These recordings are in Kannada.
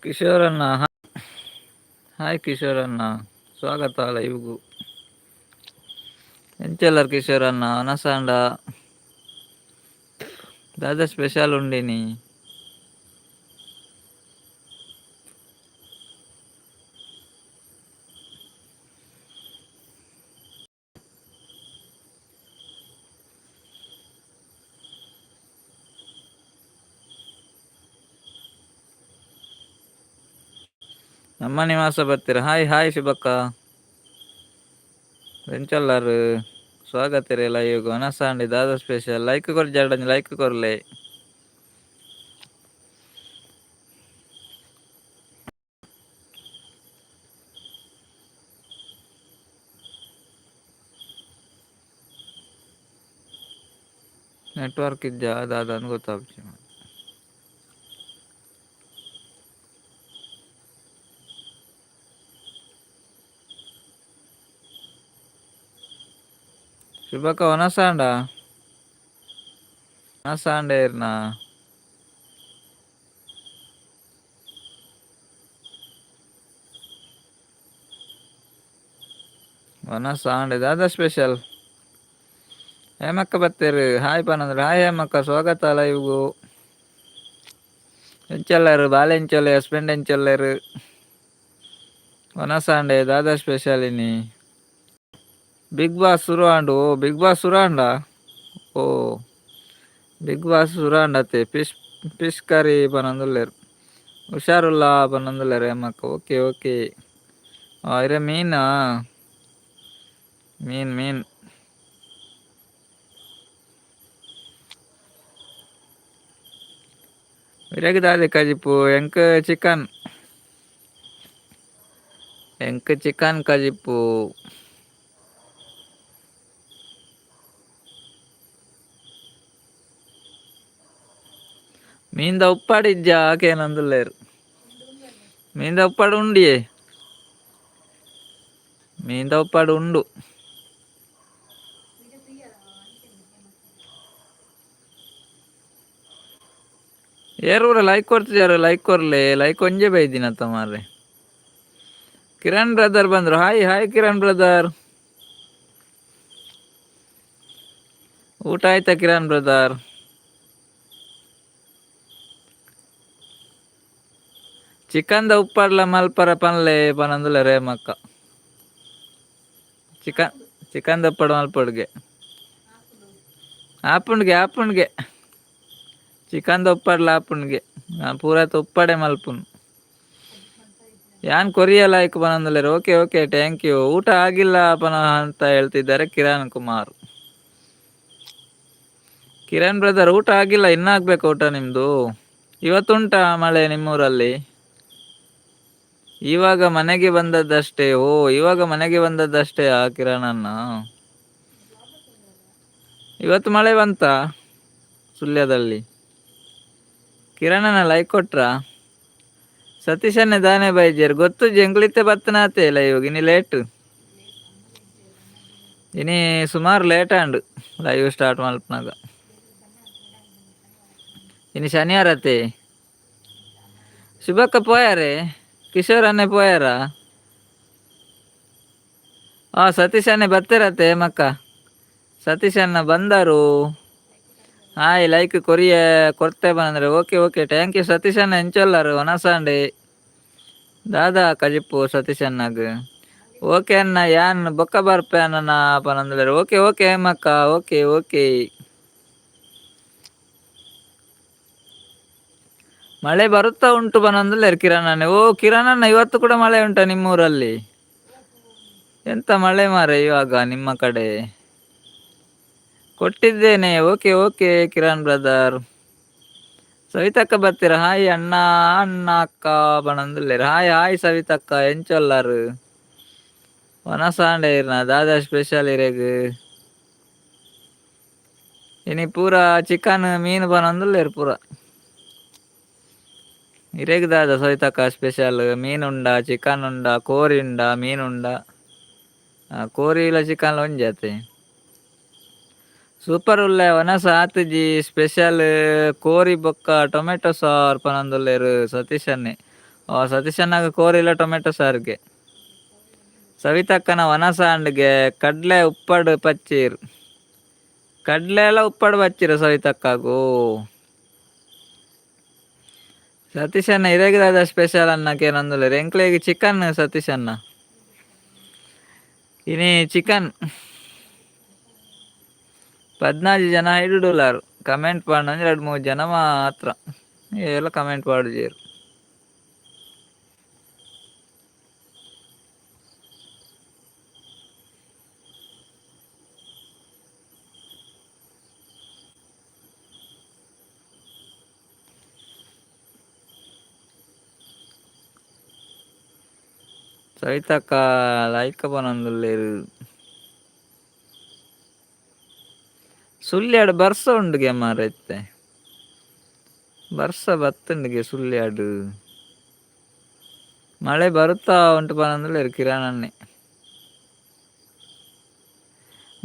ಕಿಶೋರ್ ಅಣ್ಣ ಹಾಯ್ ಕಿಶೋರ್ ಅಣ್ಣ, ಸ್ವಾಗತ ಲೈವ್ಗೂ. ఎంచెల్లర్ కిషోర్ అన్న అనసాండ దాదా స్పెషల్ ఉండిని ನಮ್ಮ ನಿವಾಸ ಬರ್ತೀರ. ಹಾಯ್ ಹಾಯ್ ಶುಭಕ್ಕ, ಎಂచెಲ್ಲರ್ ಸ್ವಾಗತ ರೇ ಲೈವ್ಗೂ. అనసాండి దాదా స్పెషల్ లైక్ కొర్ జడండి, లైక్ కొర్లే. ನೆಟ್ವರ್ಕ್ ಇದ್ಯಾ ದಾದಾ ಅಂತ ಗೊತ್ತಾಗ್ತಿ. ಶುಭಕ್ಕ అనసాంಡ అనసాండే ಇರ್ನಾ అనసాంಡೆ దాదా ಸ್ಪೆಷಲ್. ಹೇಮಕ್ಕ ಬತ್ತೇರು ಹಾಯ್ ಪನಂದ್ರೆ ಹಾಯ್ ಹೇಮಕ್ಕ, ಸ್ವಾಗತ ಲೈವ್ಗೂ. ಎಂచెಲ್ಲರು ಬಾಲೆ ಎಂಚೊಲ್ಲೆ ಹಸ್ಬೆಂಡ್ ಎಂಚೊಲ್ಲೆರು అనసాండే దాదా ಸ್ಪೆಷಲ್ ಇನಿ. ಬಿಗ್ ಬಾಸ್ ಸುರಾಂಡು, ಓ ಬಿಗ್ ಬಾಸ್ ಸುರಾಂಡ, ಓ ಬಿಗ್ ಬಾಸ್ ಸುರಾಂಡತೆ ಫಿಶ್ ಫಿಶ್ ಕರಿ ಪನಂದುಲ್ಲೆರ್. ಹುಷಾರುಲ್ಲಾ ಪನಂದುಲ್ಲೆರ್ ಹೇಮಕ್ಕ. Okay okay. ಇರೆ ಮೀನಾ, ಮೀನ್ ಮೀನ್ ವಿರಗ್ ದಾದೆ ಕಜಿಪು ಎಂಕ್ ಚಿಕನ್, ಎಂಕ್ ಚಿಕನ್ ಕಜಿಪು. ಮೀನ್ದ ಉಪ್ಪಾಡಿಜ್ಜ ಆಕೇನಂದುಲ್ಲೇರು. ಮೀನ್ದ ಉಪ್ಪಾಡು ಉಂಡಿಯೇ, ಮೀನ್ದ ಉಪ್ಪಾಡು ಉಂಡು. ಏರೂರ ಲೈಕ್ ಕೊಡ್ತಿದ್ದಾರೆ, ಲೈಕ್ ಕೊರ್ಲೆ, ಲೈಕ್ ಒಂಜೇ ಬೈದಿನತ್ತ ಮಾರ್ರೆ. ಕಿರಣ್ ಬ್ರದರ್ ಬಂದ್ರು. ಹಾಯ್ ಹಾಯ್ ಕಿರಣ್ ಬ್ರದರ್, ಊಟ ಆಯ್ತಾ ಕಿರಣ್ ಬ್ರದರ್? ಚಿಕನ್ದ ಉಪ್ಪಾಡ್ಲ ಮಲ್ಪರ ಪನ್ಲೆ ಪನಂದುಲ ರೇಮಕ್ಕ. ಚಿಕನ್ ಚಿಕನ್ದ ಉಪ್ಪಾಡು ಮಲ್ಪೊಡ್ಗೆ ಆಪುಂಡ್ಗೆ ಆಪುಂಡ್ಗೆ ಚಿಕನ್ದ ಉಪ್ಪಾಡ್ಲ ಆಪುಂಡ್ಗೆ ಪೂರೈತ ಉಪ್ಪಾಡೆ ಮಲ್ಪುನ್. ಯಾನ್ ಕೊರಿಯ ಲೈಕ್ ಪನಂದುಲ್ಲೇರು. Okay okay thank you. ಊಟ ಆಗಿಲ್ಲ ಪನ ಅಂತ ಹೇಳ್ತಿದ್ದಾರೆ ಕಿರಣ್ ಕುಮಾರ್. ಕಿರಣ್ ಬ್ರದರ್ ಊಟ ಆಗಿಲ್ಲ, ಇನ್ನಾಗ್ಬೇಕು ಊಟ ನಿಮ್ದು. ಇವತ್ತುಂಟಾ ಮಳೆ ನಿಮ್ಮೂರಲ್ಲಿ? ಇವಾಗ ಮನೆಗೆ ಬಂದದ್ದಷ್ಟೇ. ಓ ಇವಾಗ ಮನೆಗೆ ಬಂದದ್ದಷ್ಟೇ ಆ ಕಿರಣನ್ನ. ಇವತ್ತು ಮಳೆ ಬಂತ ಸುಳ್ಯದಲ್ಲಿ? ಕಿರಣನ ಲೈಕ್ ಕೊಟ್ರ? ಸತೀಶನ್ನೇ ದಾನೆ ಬೈಜೇರ್ ಗೊತ್ತು ಜಂಗ್ಳಿತ್ತೆ ಬತ್ತನಾತೆ ಲೈವ್ ಇನಿ ಲೇಟ್. ಇನಿ ಸುಮಾರು ಲೇಟ್ ಆಂಡ್ ಲೈವ್ ಸ್ಟಾರ್ಟ್ ಮಲ್ಪನಾಗ. ಇನಿ ಶನಿವಾರತೆ ಶುಭಕ್ಕ ಪೋಯಾರೆ, ಕಿಶೋರ್ ಅನ್ನೇ ಪೋಯಾರ. ಸತೀಶ್ ಅನ್ನೇ ಬತ್ತೇರತ್ತೆ ಮಕ್ಕ. ಸತೀಶ್ ಅನ್ನ ಬಂದರು. ಹಾಯ್ ಲೈಕ್ ಕೊರಿಯ ಕೊಡ್ತೇ ಬಂದ್ರೆ. Okay okay thank you Satish ಅನ್ನ. ಎಂಚೊಲ್ಲರು ಒನಸಾಂಡೆ ದಾದಾ ಕಜಿಪ್ಪು ಸತೀಶ್ ಅನ್ನಾಗ. ಓಕೆ ಅನ್ನ ಯಾನ್ ಬೊಕ್ಕ ಬರ್ಪೆ ಅನ್ನ ಪನಂದ್ರೆ. ಓಕೆ ಓಕೆ ಮಕ್ಕ, ಓಕೆ ಓಕೆ. ಮಳೆ ಬರುತ್ತಾ ಉಂಟು ಬನಂದುಲ್ಲೇರು ಕಿರಣ್. ಓ ಕಿರಣ್ ಇವತ್ತು ಕೂಡ ಮಳೆ ಉಂಟಾ ನಿಮ್ಮೂರಲ್ಲಿ? ಎಂತ ಮಳೆ ಮಾರೆ ಇವಾಗ ನಿಮ್ಮ ಕಡೆ? ಕೊಟ್ಟಿದ್ದೇನೆ. Okay okay Kiran brother. ಸವಿತಕ್ಕ ಬರ್ತೀರ? ಹಾಯ್ ಅಣ್ಣ ಅಣ್ಣ ಅಕ್ಕ ಬಣಂದುಲ್ಲೇರು. ಹಾಯ್ ಹಾಯ್ ಸವಿತಕ್ಕ, ಎಂಚೊಲ್ಲರು ಒನಸಾಂಡೆ ಇರ್ನ ದಾದಾ ಸ್ಪೆಷಲ್ ಇರೆಗ್ ಇನಿ ಪೂರ ಚಿಕನ್ ಮೀನು ಬನಂದುಲ್ಲೇರು ಪೂರ ಇರೆಗ್ ದಾದಾ. ಸವಿತಕ್ಕ ಸ್ಪೆಷಲ್ ಮೀನುಂಡ, ಚಿಕನ್ ಉಂಡ, ಕೋರಿ ಉಂಡ, ಮೀನುಂಡ. ಕೋರಿ ಇಲ್ಲ ಚಿಕನ್ ಒಂಜಾತೆ ಸೂಪರ್ ಉಲ್ಲೆ ಒನಸ ಆತುಜಿ ಸ್ಪೆಷಲ್ ಕೋರಿ ಬೊಕ್ಕ ಟೊಮೆಟೊ ಸಾರ್ ಪನಂದುಲ್ಲೇರು ಸತೀಶನ್ನೇ. ಓ ಸತೀಶ್ ಅಣ್ಣಗ ಕೋರಿಲ್ಲ ಟೊಮೆಟೊ ಸಾರಿಗೆ. ಸವಿತಕ್ಕನ ವನಸ ಹಂಡ್ಗೆ ಕಡ್ಲೆ ಉಪ್ಪಡ್ ಪಚ್ಚೀರ್. ಕಡ್ಲೆ ಎಲ್ಲ ಉಪ್ಪಾಡು ಬಚ್ಚಿರ ಸವಿತಕ್ಕಾಗೂ. ಸತೀಶ್ ಅಣ್ಣ ಇರೇಗ್ರದ ಸ್ಪೆಷಲ್ ಅನ್ನಕ ಏನಂದುಲ್ಲೇರ್ ಎಂಕ್ಲೆಗ್ ಚಿಕನ್ ಸತೀಶ್ ಅಣ್ಣ. ಇನಿ ಚಿಕನ್ 14 ಜನ ಹಿಡುಡುಲಾರು ಕಮೆಂಟ್ ಪಂಡ 2-3 ಜನ ಮಾತ್ರ ಎಲ್ಲ ಕಮೆಂಟ್ ಪಾಡುಜೇರು. ಸವಿತಕ್ಕ ಲೈಕ್ ಪನೊಂದುಲ್ಲೇರು. ಸುಳ್ಯಾಡು ಬರ್ಸ ಉಂಡುಗೆ ಮಾರೈತೆ ಬರ್ಸ ಬತ್ತುಂಡಿಗೆ ಸುಳ್ಯಾಡು ಮಳೆ ಬರುತ್ತಾ ಉಂಟು ಪನೊಂದುಲ್ಲೇರು ಕಿರಣನ್ನೇ.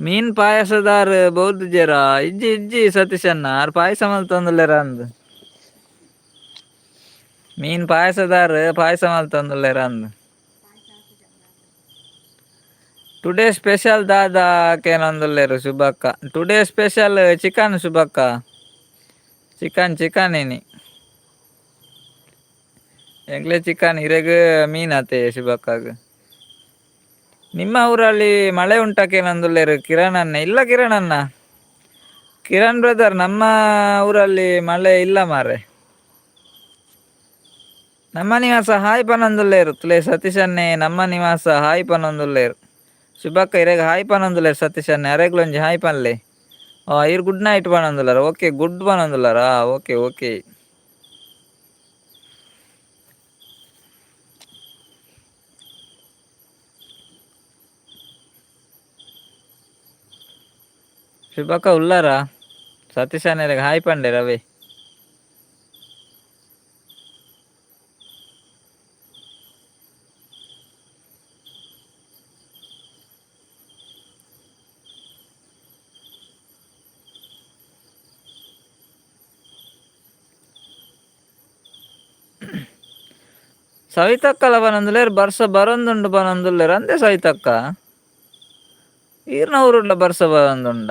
ಮೀನ್ ಪಾಯಸದಾರ್ ಬೌದ್ಧ ಜೇರ ಇಜ್ಜಿ ಇಜ್ಜಿ ಸತೀಶ್ ಅಣ್ಣ ಆರ್ ಪಾಯಸ ಮಲ್ತೊಂದುಲ್ಲೇರ ಅಂದ್. ಮೀನ್ ಪಾಯಸದಾರ್ ಪಾಯಸ ಮಲ್ತೊಂದುಲ್ಲೇರ ಅಂದ್. ಟುಡೇ ಸ್ಪೆಷಲ್ ದಾದಾಕೇನೊಂದುಲ್ಲೇರು ಶುಭಕ್ಕ. ಟುಡೇ ಸ್ಪೆಷಲ್ ಚಿಕನ್ ಶುಭಕ್ಕ. ಚಿಕನ್ ಇನಿ ಎಂಕ್ಲೆ ಚಿಕನ್ ಇರೆಗ್ ಮೀನ್ ಆತೆ ಶುಭಕ್ಕಾಗ್. ನಿಮ್ಮ ಊರಲ್ಲಿ ಮಳೆ ಉಂಟಕೇನೊಂದುಲ್ಲೇರು ಕಿರಣ್ ಇಲ್ಲ ಕಿರಣ್ ಅಣ್ಣ. ಕಿರಣ್ ಬ್ರದರ್ ನಮ್ಮ ಊರಲ್ಲಿ ಮಳೆ ಇಲ್ಲ ಮಾರ್ರೆ. ನಮ್ಮ ನಿವಾಸ ಹಾಯ್ ಪನೊಂದುಲ್ಲೇರು ತುಲೆ ಸತೀಶ್ ಅನ್ನೆ ನಮ್ಮ ನಿವಾಸ ಹಾಯ್ ಪನೊಂದುಲ್ಲೇರು. ಶುಭಕ್ಕ ಇರೆಗ್ ಹಾಯ್ ಪನೊಂದುಲ್ಲೇರ್ ಸತೀಶ್ ಅಣ್ಣೆ ಅರೆಗ್ಲೊಂಜಿ ಹಾಯ್ ಪನ್ಲೆ. ಇರ್ ಗುಡ್ ನೈಟ್ ಪನೊಂದುಲ್ಲಾರ ಓಕೆ ಗುಡ್ ಪನೊಂದುಲ್ಲಾರ ಓಕೆ ಓಕೆ. ಶುಭಕ್ಕ ಉಲ್ಲಾರ ಸತೀಶ್ ಅನ್ನೆರೆಗ್ ಹಾಯ್ ಪಂಡೆ ರವೆ. ಸವಿತಕ್ಕಲ ಪನೊಂದುಲ್ಲೇರ್ ಬರ್ಸ ಬರೊಂದುಂಡು ಪನೊಂದುಲ್ಲೇರ್ ಅಂದೆ ಸವಿತಕ್ಕ. ಈರ್ನ ಊರುಡ್ಲ ಬರ್ಸ ಬರೊಂದುಂಡ.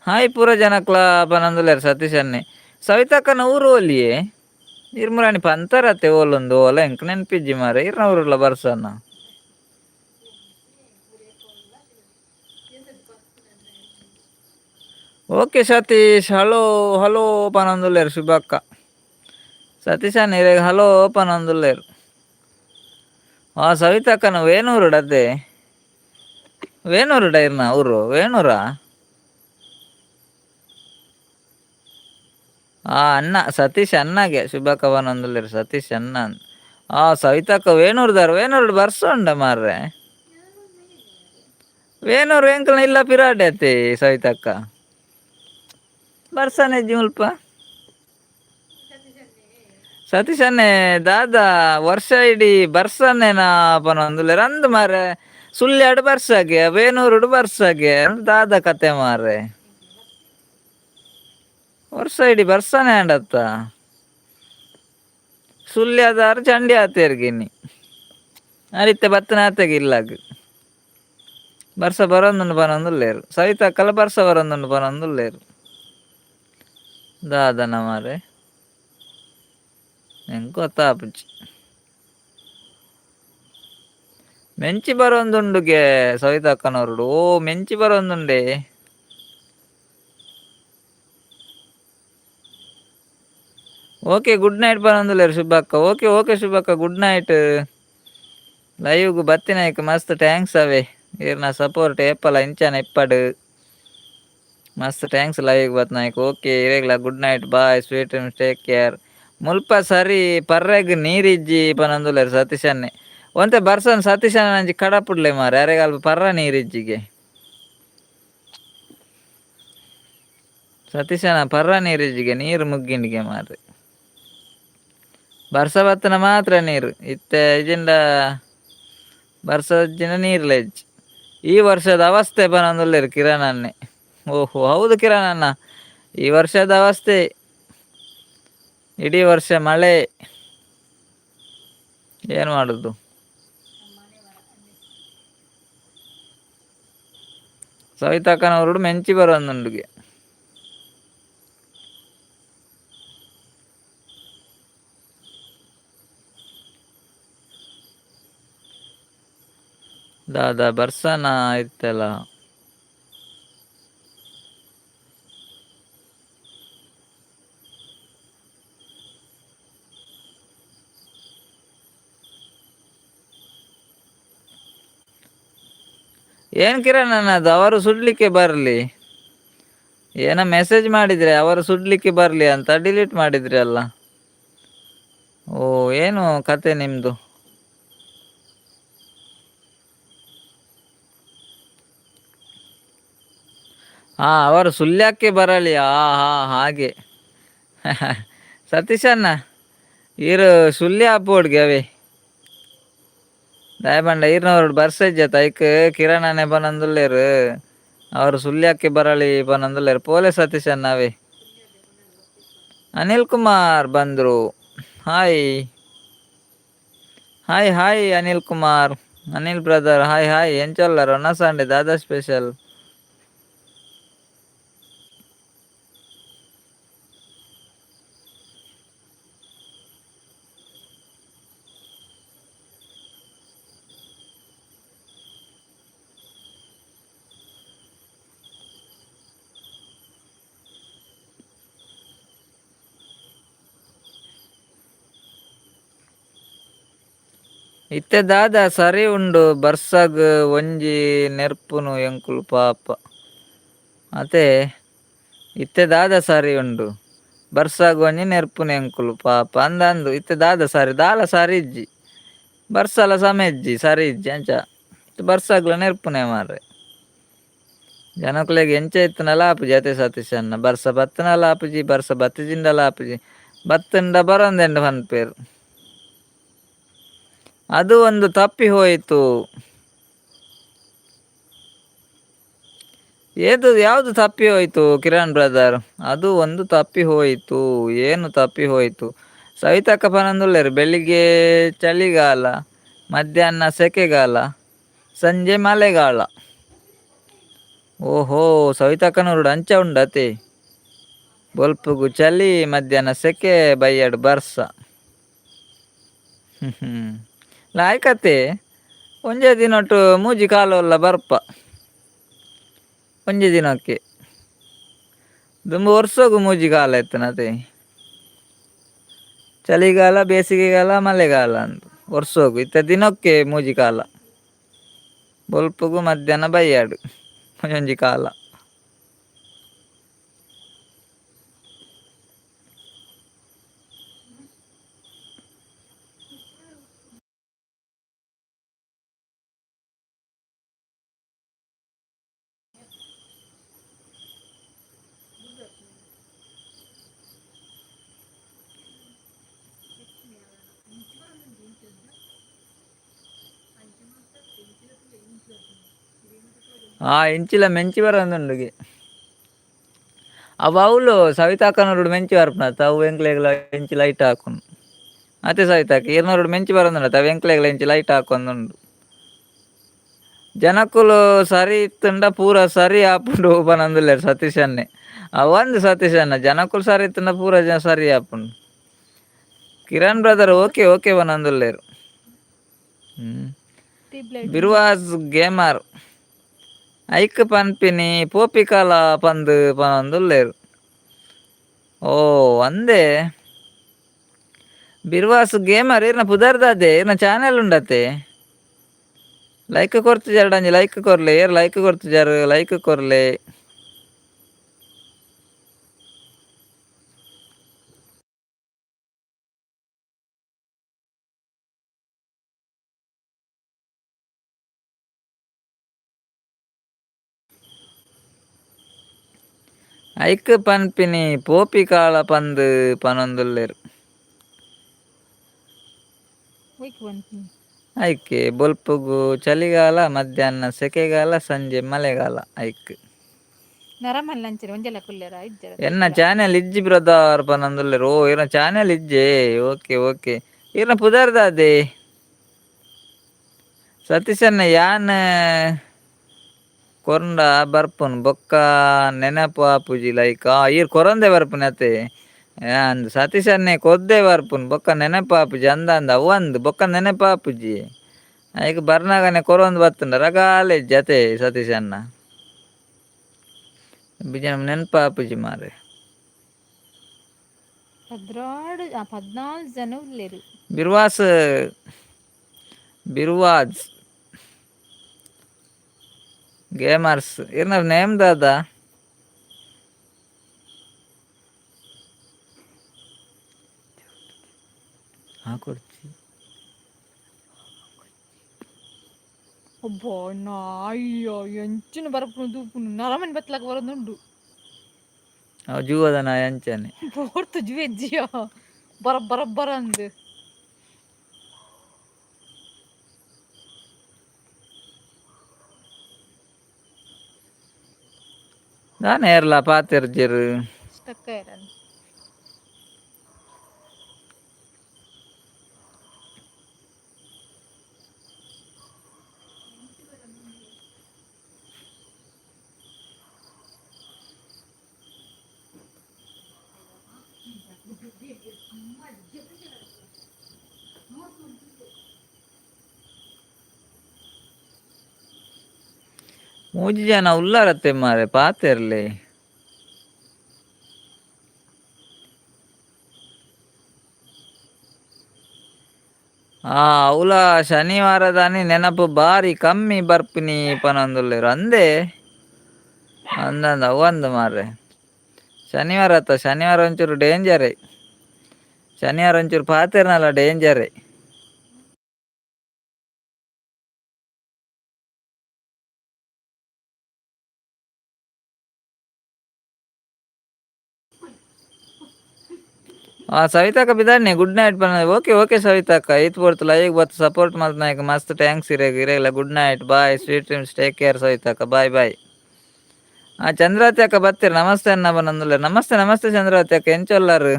ಹಾಯ್ ಪೂರ ಜನಕ್ಲ ಪನೊಂದುಲ್ಲೇರ್ ಸತೀಶ್ ಅನ್ನೆ. ಸವಿತಕ್ಕನ ಊರು ಓಲಿಯೇ ಇರ್ಮುರಾಣಿ ಪಂತರತೆ ಓಲೊಂದು ಓಲ ಎಂಕ್ ನೆನ್ಪಿಜ್ಜಿ ಮಾರೆ ಈರ್ನ ಊರುಡ್ಲ ಬರ್ಸನ. ಓಕೆ ಸತೀಶ್ ಹಲೋ ಹಲೋ ಪನೊಂದುಲ್ಲೇರ್ ಶುಭಕ್ಕ. ಸತೀಶ್ ಅಣ್ಣ ಇರೆಗ್ ಹಲೋ ಪನೊಂದುಲ್ಲೇರು. ಸವಿತಕ್ಕನ ವೇಣೂರುಡ್ ಅದೇ ವೇಣೂರುಡ ಇರ್ನ ಊರು ವೇಣೂರ. ಅಣ್ಣ ಸತೀಶ್ ಅಣ್ಣಗೆ ಶುಭಕ್ಕ ಪನೊಂದುಲ್ಲೇರು ಸತೀಶ್ ಅಣ್ಣ. ಸವಿತಕ್ಕ ವೇಣೂರ್ದಾರ್ ವೇಣೂರುಡ್ ಬರ್ಸ ಉಂಡ ಮಾರ್ರೆ. ವೇಣೂರು ಎಂಕಲ್ನ ಇಲ್ಲ ಪಿರಾಡೆ ಅತೆ ಸವಿತಕ್ಕ ಬರ್ಸನೆಜ್ಜಿ ಮುಲ್ಪ. ಸತೀಶ್ ಅನ್ನೆ ದಾದಾ ವರ್ಷ ಇಡೀ ಬರ್ಸನ್ನೇನ ಪನೊಂದುಲ್ಲೇರ್ ಅಂದ್ ಮಾರ್ರೆ. ಸುಳ್ಯಾಡು ಬರ್ಸಾಗೆ ವೇಣೂರುಡು ಬರ್ಸಾಗೆ ದಾದ ಕತೆ ಮಾರ್ರೆ. ವರ್ಷ ಇಡೀ ಬರ್ಸಾನೆ ಆಂಡತ್ತ ಸುಳ್ಯದಾರ್ ಚಂಡಿ ಆತೇರ್ಗಿನಿ ಅರಿತ್ತೆ ಬತ್ತನ ಆತೆಗೆ ಇಲ್ಲಾಗ್. ಬರ್ಸ ಬರೊಂದುಂಡು ಪನೊಂದುಲ್ಲೇರು ಸವಿತಕ್ಕಲ ಬರ್ಸ ಬರೊಂದುಂಡು ಪನೊಂದುಲ್ಲೇರು ದಾದನ ಮಾರೆ ಎಂಕ್ ಗೊತ್ತಾಪುಜಿ. ಮೆಂಚಿ ಬರೊಂದುಂಡುಗೆ ಸವಿತಕ್ಕನವರುಡು ಮೆಂಚಿ ಬರೊಂದುಂಡೆ. ಓಕೆ ಗುಡ್ ನೈಟ್ ಪನೊಂದುಲ್ಲೇರು ಶುಭಕ್ಕ ಓಕೆ ಓಕೆ ಶುಭಕ್ಕ ಗುಡ್ ನೈಟ್. ಲೈವ್ಗ್ ಬತ್ತಿನೈಕ್ ಮಸ್ತ್ ಟ್ಯಾಂಕ್ಸ್ ಅವೆ ಈರ್ನ ಸಪೋರ್ಟ್ ಏಪಲ ಇಂಚನ ಇಪ್ಪಡ್ ಮಸ್ತ್ ಟ್ಯಾಂಕ್ಸ್ ಲೈವ್ಗ್ ಬತ್ನಾಯ್ಕ್ ಓಕೆ ಇರೆಗ್ಲ good night bye sweet dreams take care. ಮುಲ್ಪ ಸರಿ ಪರ್ರೆಗ್ ನೀರಿಜ್ಜಿ ಪನೊಂದುಲ್ಲೇರು ಸತೀಶ್ ಅನ್ನೆ. ಒಂತೆ ಬರ್ಸನ್ ಸತೀಶ್ ಅಣ್ಣ ಅಂಚಿ ಕಡಪುಡ್ಲೆ ಮಾರೆ ಅರೆಗ್ ಅಲ್ಪ ಪರ್ರ ನೀರಿಜ್ಜಿಗೆ. ಸತೀಶ್ ಅಣ್ಣ ಪರ್ರ ನೀರಿಜ್ಜಿಗೆ ನೀರು ಮುಗ್ಗಿಂಡಿಗೆ ಮಾರ್ರೆ. ಬರ್ಸ ಬತ್ತನ ಮಾತ್ರ ನೀರು ಇತ್ತೆ ಇಜಿಂಡ ಬರ್ಸಜಿನ ನೀರ್ಲ ಇಜ್ಜಿ. ಈ ವರ್ಷದ ಅವಸ್ಥೆ ಪನೊಂದುಲ್ಲೇರು ಕಿರಣ್ ಅನ್ನೆ. ಓಹೋ ಹೌದು ಕಿರಣ್ ಅಣ್ಣ ಈ ವರ್ಷದ ಅವಸ್ಥೆ ಇಡೀ ವರ್ಷ ಮಳೆ. ಏನು ಮಾಡೋದು. സവിതാക്കാനവരോട് മെഞ്ചി പറയുന്നുണ്ട്. ದಾದಾ ಬರ್ಸನ ಇತ್ತಲ್ಲ. ಏನು ಕಿರಣ್ ಅನ್ನೋದು ಅವರು ಸುಡ್ಲಿಕ್ಕೆ ಬರಲಿ. ಏನೋ ಮೆಸೇಜ್ ಮಾಡಿದ್ರೆ ಅವರು ಸುಡ್ಲಿಕ್ಕೆ ಬರಲಿ ಅಂತ ಡಿಲೀಟ್ ಮಾಡಿದ್ರಿ ಅಲ್ಲ. ಓ ಏನು ಕತೆ ನಿಮ್ಮದು. ಹಾಂ ಅವರು ಸುಳ್ಯಕ್ಕೆ ಬರಲಿ. ಹಾಗೆ ಸತೀಶ್ ಅಣ್ಣ ಇರು ಸುಳ್ಯ ಹಾಪೋಡ್ಗೆ ಅವೇ ದಯಬಂಡ ಈರ್ನವ್ರು ಬರ್ಸಜ್ಜ ತೈಕ್ ಕಿರಣನೆ ಬನಂದುಲ್ಲೇರು ಅವರು ಸುಳ್ಯಕ್ಕೆ ಬರಲಿ ಬನಂದುಲ್ಲೇರು ಪೋಲೆ ಸತೀಶ್ ಅಣ್ಣವೇ. ಅನಿಲ್ ಕುಮಾರ್ ಬಂದರು. Hi hi hi Anil Kumar, Anil brother hi hi. ಎಂಚೊಲ್ಲರು ಒನ್ನ ಸಂಡೆ ದಾದಾ ಸ್ಪೆಷಲ್. ಇತ್ತೆ ದಾದ ಸರಿ ಉಂಡು ಬರ್ಸಗ್ ಒಂಜಿ ನೆರ್ಪುನು ಎಂಕುಲು ಪಾಪ ಅತೆ ಇತ್ತೆ ದಾದ ಸರಿ ಉಂಡು ಬರ್ಸಗ್ ಒಂಜಿ ನೆರ್ಪುನು ಎಂಕುಲು ಪಾಪ ಅಂದಂದು ಇತ್ತೆ ದಾದ ಸರಿ ದಾಲ ಸರಿ ಇಜ್ಜಿ ಬರ್ಸಲ ಸಮೆಜ್ಜಿ ಸರಿ ಇಜ್ಜಿ ಅಂಚ ಬರ್ಸಗ್ಲ ನೆರ್ಪುನೆ ಮಾರ್ರೆ. ಜನಕ್ಲೆಗ್ ಎಂಚ ಇತ್ತನಲ ಆಪುಜಿ ಅತೆ ಸತೀಶ್ ಅಣ್ಣ ಬರ್ಸ ಬತ್ತನಲ ಆಪುಜಿ ಬರ್ಸ ಬತ್ತಿಜಿಂಡಲ ಆಪುಜಿ ಬತ್ತಂಡ ಬರೊಂದೆಂಡು ಪನ್ಪೇರು. ಅದು ಒಂದು ತಪ್ಪಿ ಹೋಯಿತು. ಯಾವುದು ತಪ್ಪಿ ಹೋಯಿತು ಕಿರಣ್ ಬ್ರದರ್? ಅದು ಒಂದು ತಪ್ಪಿ ಹೋಯಿತು. ಏನು ತಪ್ಪಿ ಹೋಯಿತು? ಸವಿತಕ್ಕ ಪನಂದುಲ್ಲೇರು ಬೆಳಿಗ್ಗೆ ಚಳಿಗಾಲ, ಮಧ್ಯಾಹ್ನ ಸೆಕೆಗಾಲ, ಸಂಜೆ ಮಳೆಗಾಲ. ಓಹೋ ಸವಿತಕ್ಕನವರುಡು ಅಂಚ ಉಂಡತೆ ಬೊಲ್ಪುಗು ಚಳಿ ಮಧ್ಯಾಹ್ನ ಸೆಕೆ ಬಯ್ಯಡು ಬರ್ಸ. ಲಾಯ್ಕತೆ ಒಂಜೇ ದಿನೊಟ್ಟು ಮೂಜಿ ಕಾಲುಲ್ಲ ಬರ್ಪ ಒಂಜಿ ದಿನಕ್ಕೆ ದುಂಬ ವರ್ಷಗು ಮೂಜಿ ಕಾಲ ಇತ್ತನತೆ ಚಳಿಗಾಲ ಬೇಸಿಗೆಗಾಲ ಮಳೆಗಾಲ ಅಂದು ವರ್ಷೋಗು ಇತ್ತ ದಿನಕ್ಕೆ ಮೂಜಿ ಕಾಲ ಬೊಲ್ಪುಗು ಮಧ್ಯಾಹ್ನ ಬಯ್ಯಾಡು ಒಂಜೊಂಜಿ ಕಾಲ. ಇಂಚಿಲ ಮೆಂಚಿ ಬರೋಂದುಂಡುಗೆ ಅವು ಅವಳು ಸವಿತಾಕ್ಕನೋಡು ಮೆಂಚಿ ಬರ್ಪುನತ್ತ ಅವು ಎಂಕ್ಲೆಗ್ಲ ಎಂಚಿ ಲೈಟ್ ಹಾಕುನು ಅತ್ತೆ ಸವಿತಾಕ ಈರ್ನೋಡು ಮೆಂಚಿ ಬರೋಂದುಂಡತ ಅವು ಎಂಕ್ಲೆಗ್ಲ ಎಂಚಿ ಲೈಟ್ ಹಾಕೊಂದುಂಡು. ಜನಕ್ಕುಲು ಸರಿ ಇತ್ತುಂಡ ಪೂರ ಸರಿ ಆಪುಂಡು ಪನಂದುಲ್ಲೇರು ಸತೀಶ್ ಅನ್ನೆ ಅವಂದು ಸತೀಶ್ ಅಣ್ಣ ಜನಕ್ಕುಲು ಸರಿ ಇತ್ತುಂಡ ಪೂರ ಸರಿ ಆಪುಂಡು. ಕಿರಣ್ ಬ್ರದರ್ ಓಕೆ ಓಕೆ ಪನಂದುಲ್ಲೇರು. ಬಿರುವಾಸ್ ಗೇಮರ್ ಐಕ್ ಪನ್ಪಿನಿ ಪೋಪಿಕಾಲ ಪಂದ್ ಪನೊಂದುಲ್ಲೇರು. ಓ ಅಂದೆ ಬಿರ್ವಾಸ್ ಗೇಮರ್ ಇರ್ನ ಪುದರ್ದಾದೆ ಇರ್ನ ಚಾನೆಲ್ ಉಂಡತೆ ಲೈಕ್ ಕೊರ್ತಿಜಾರು ಅಂಜಿ ಲೈಕ್ ಕೊರ್ಲೆ ಏರ್ ಲೈಕ್ ಕೊರ್ತಿಜಾರು ಲೈಕ್ ಕೊರ್ಲೆ. ಐಕ್ ಪನ್ಪಿನಿ ಪೋಪಿಕಾಲ ಪಂದ್ ಪನೊಂದುಲ್ಲೇರು. ಐಕೆ ಬೊಲ್ಪುಗು ಚಳಿಗಾಲ, ಮಧ್ಯಾಹ್ನ ಸೆಕೆಗಾಲ, ಸಂಜೆ ಮಳೆಗಾಲ ಐಕ್. ನರಮಲ್ ನಂಚನೆ ಒಂಜೆಲ್ಲ ಕುಲ್ಲೆರ ಇಜ್ಜರ ಎನ್ನ ತಿಕ್ಕುಲ ಚಾನೆಲ್ ಇಜ್ಜಿ ಬ್ರದರ್ ಪನಂದುಲ್ಲೆರ್ ಓ ಇರ್ನ ಚಾನೆಲ್ ಇಜ್ಜೆ ಓಕೆ ಓಕೆ ಇರ್ನ ಪುದಾರ್ದಾದೆ ಸತೀಶನ್ನ ಯಾನ್ ಕೊರಂಡ ಬರ್ಪುನ್ ಬೊಕ್ಕ ನೆನಪು ಆಪುಜಿ ಲೈಕ್ ಈರ್ ಕೊರಂದೆ ಬರ್ಪುನ ಅತೆ ಅಂದ್ ಸತೀಶ್ ಅನ್ನೆ ಕೊದ್ದೆ ಬರ್ಪುನ್ ಬೊಕ್ಕ ನೆನಪಾಪುಜಿ ಅಂದ ಅಂದ ಅವ್ವಂದ್ ಬೊಕ್ಕ ನೆನಪಾಪುಜಿ ಐಕ್ ಬರ್ನಾಗನೆ ಕೊರೊಂದು ಬತ್ತುಂಡ ರಗಾಲ ಇಜ್ಜಿ ಅತೆ ಸತೀಶ್ ಅನ್ನ ಬಿಜಿ ನೆನ್ಪಾಪುಜಿ ಮಾರೆ ಪದ್ರಾಡ್ 14 ಜನ ಉಲ್ಲೆರ್ ಬಿರ್ವಾಸ್ ಬಿರ್ವಾಜ್ ಗೇಮರ್ಸ್ ಇರ್ನ ನೇಮ್ ದಾದ ಹಾಕೊಡ್ತಿ ಒಬ್ಬ ನಾಯ್ಯ ಎಂಚಿನ ಬರ್ಪುನು ತೂಪುನು ನರಮನಿ ಬತ್ಲಕ ಬರೊಂದುಂಡು ಅವ್ ಜೂವದ ನಾಯಿ ಅಂಚನೆ ಪೋರ್ತು ಜುವೆಜ್ಜಿಯ ಬರಬ್ಬರ ಅಂದ್ ದಾನೆ ಏರ್ಲ ಪಾತೆರ್ಜೆರ್ ಸ್ಟಕ್ಕ ಇರನ್ ಮೂಜಿ ಜನ ಉಲ್ಲಾರತ್ತೆ ಮಾರೆ ಪಾತೆರ್ಲೆ ಅವ್ಲ ಶನಿವಾರದಾನಿ ನೆನಪು ಬಾರಿ ಕಮ್ಮಿ ಬರ್ಪಿನಿ ಪನೊಂದುಲ್ಲೆರ್ ಅಂದೆ ಅಂದಂದ ಅವ್ವಂದ್ ಮಾರ್ರೆ ಶನಿವಾರ ಒಂಚೂರು ಡೇಂಜರೇ ಶನಿವಾರ ಒಂಚೂರು ಪಾತೆರ್ನಲ ಡೇಂಜರೇ ಸವಿತಾಕ್ಕ ಬಿದಾನೆ ಗುಡ್ ನೈಟ್ ಪನ ಓಕೆ ಓಕೆ ಸವಿತಾಕ್ಕ ಐತ್ ಪೊರ್ತು ಲೈಕ್ ಬತ್ತು ಸಪೋರ್ಟ್ ಮಲ್ತನಾಯ್ಕ ಮಸ್ತ್ ಥ್ಯಾಂಕ್ಸ್ ಇರೆಗ್ಲ good night bye sweet dreams take care ಸವಿತಾಕ್ಕ ಬಾಯ್ ಬಾಯ್ ಚಂದ್ರಾವತಿ ಅಕ್ಕ ಬತ್ತೀರಿ ನಮಸ್ತೆ ಅನ್ನ ಬನ್ನೊಂದುಲ್ಲೆ ನಮಸ್ತೆ ಚಂದ್ರಾವತಿ ಅಕ್ಕ ಎಂಚೊಲ್ಲಾರ್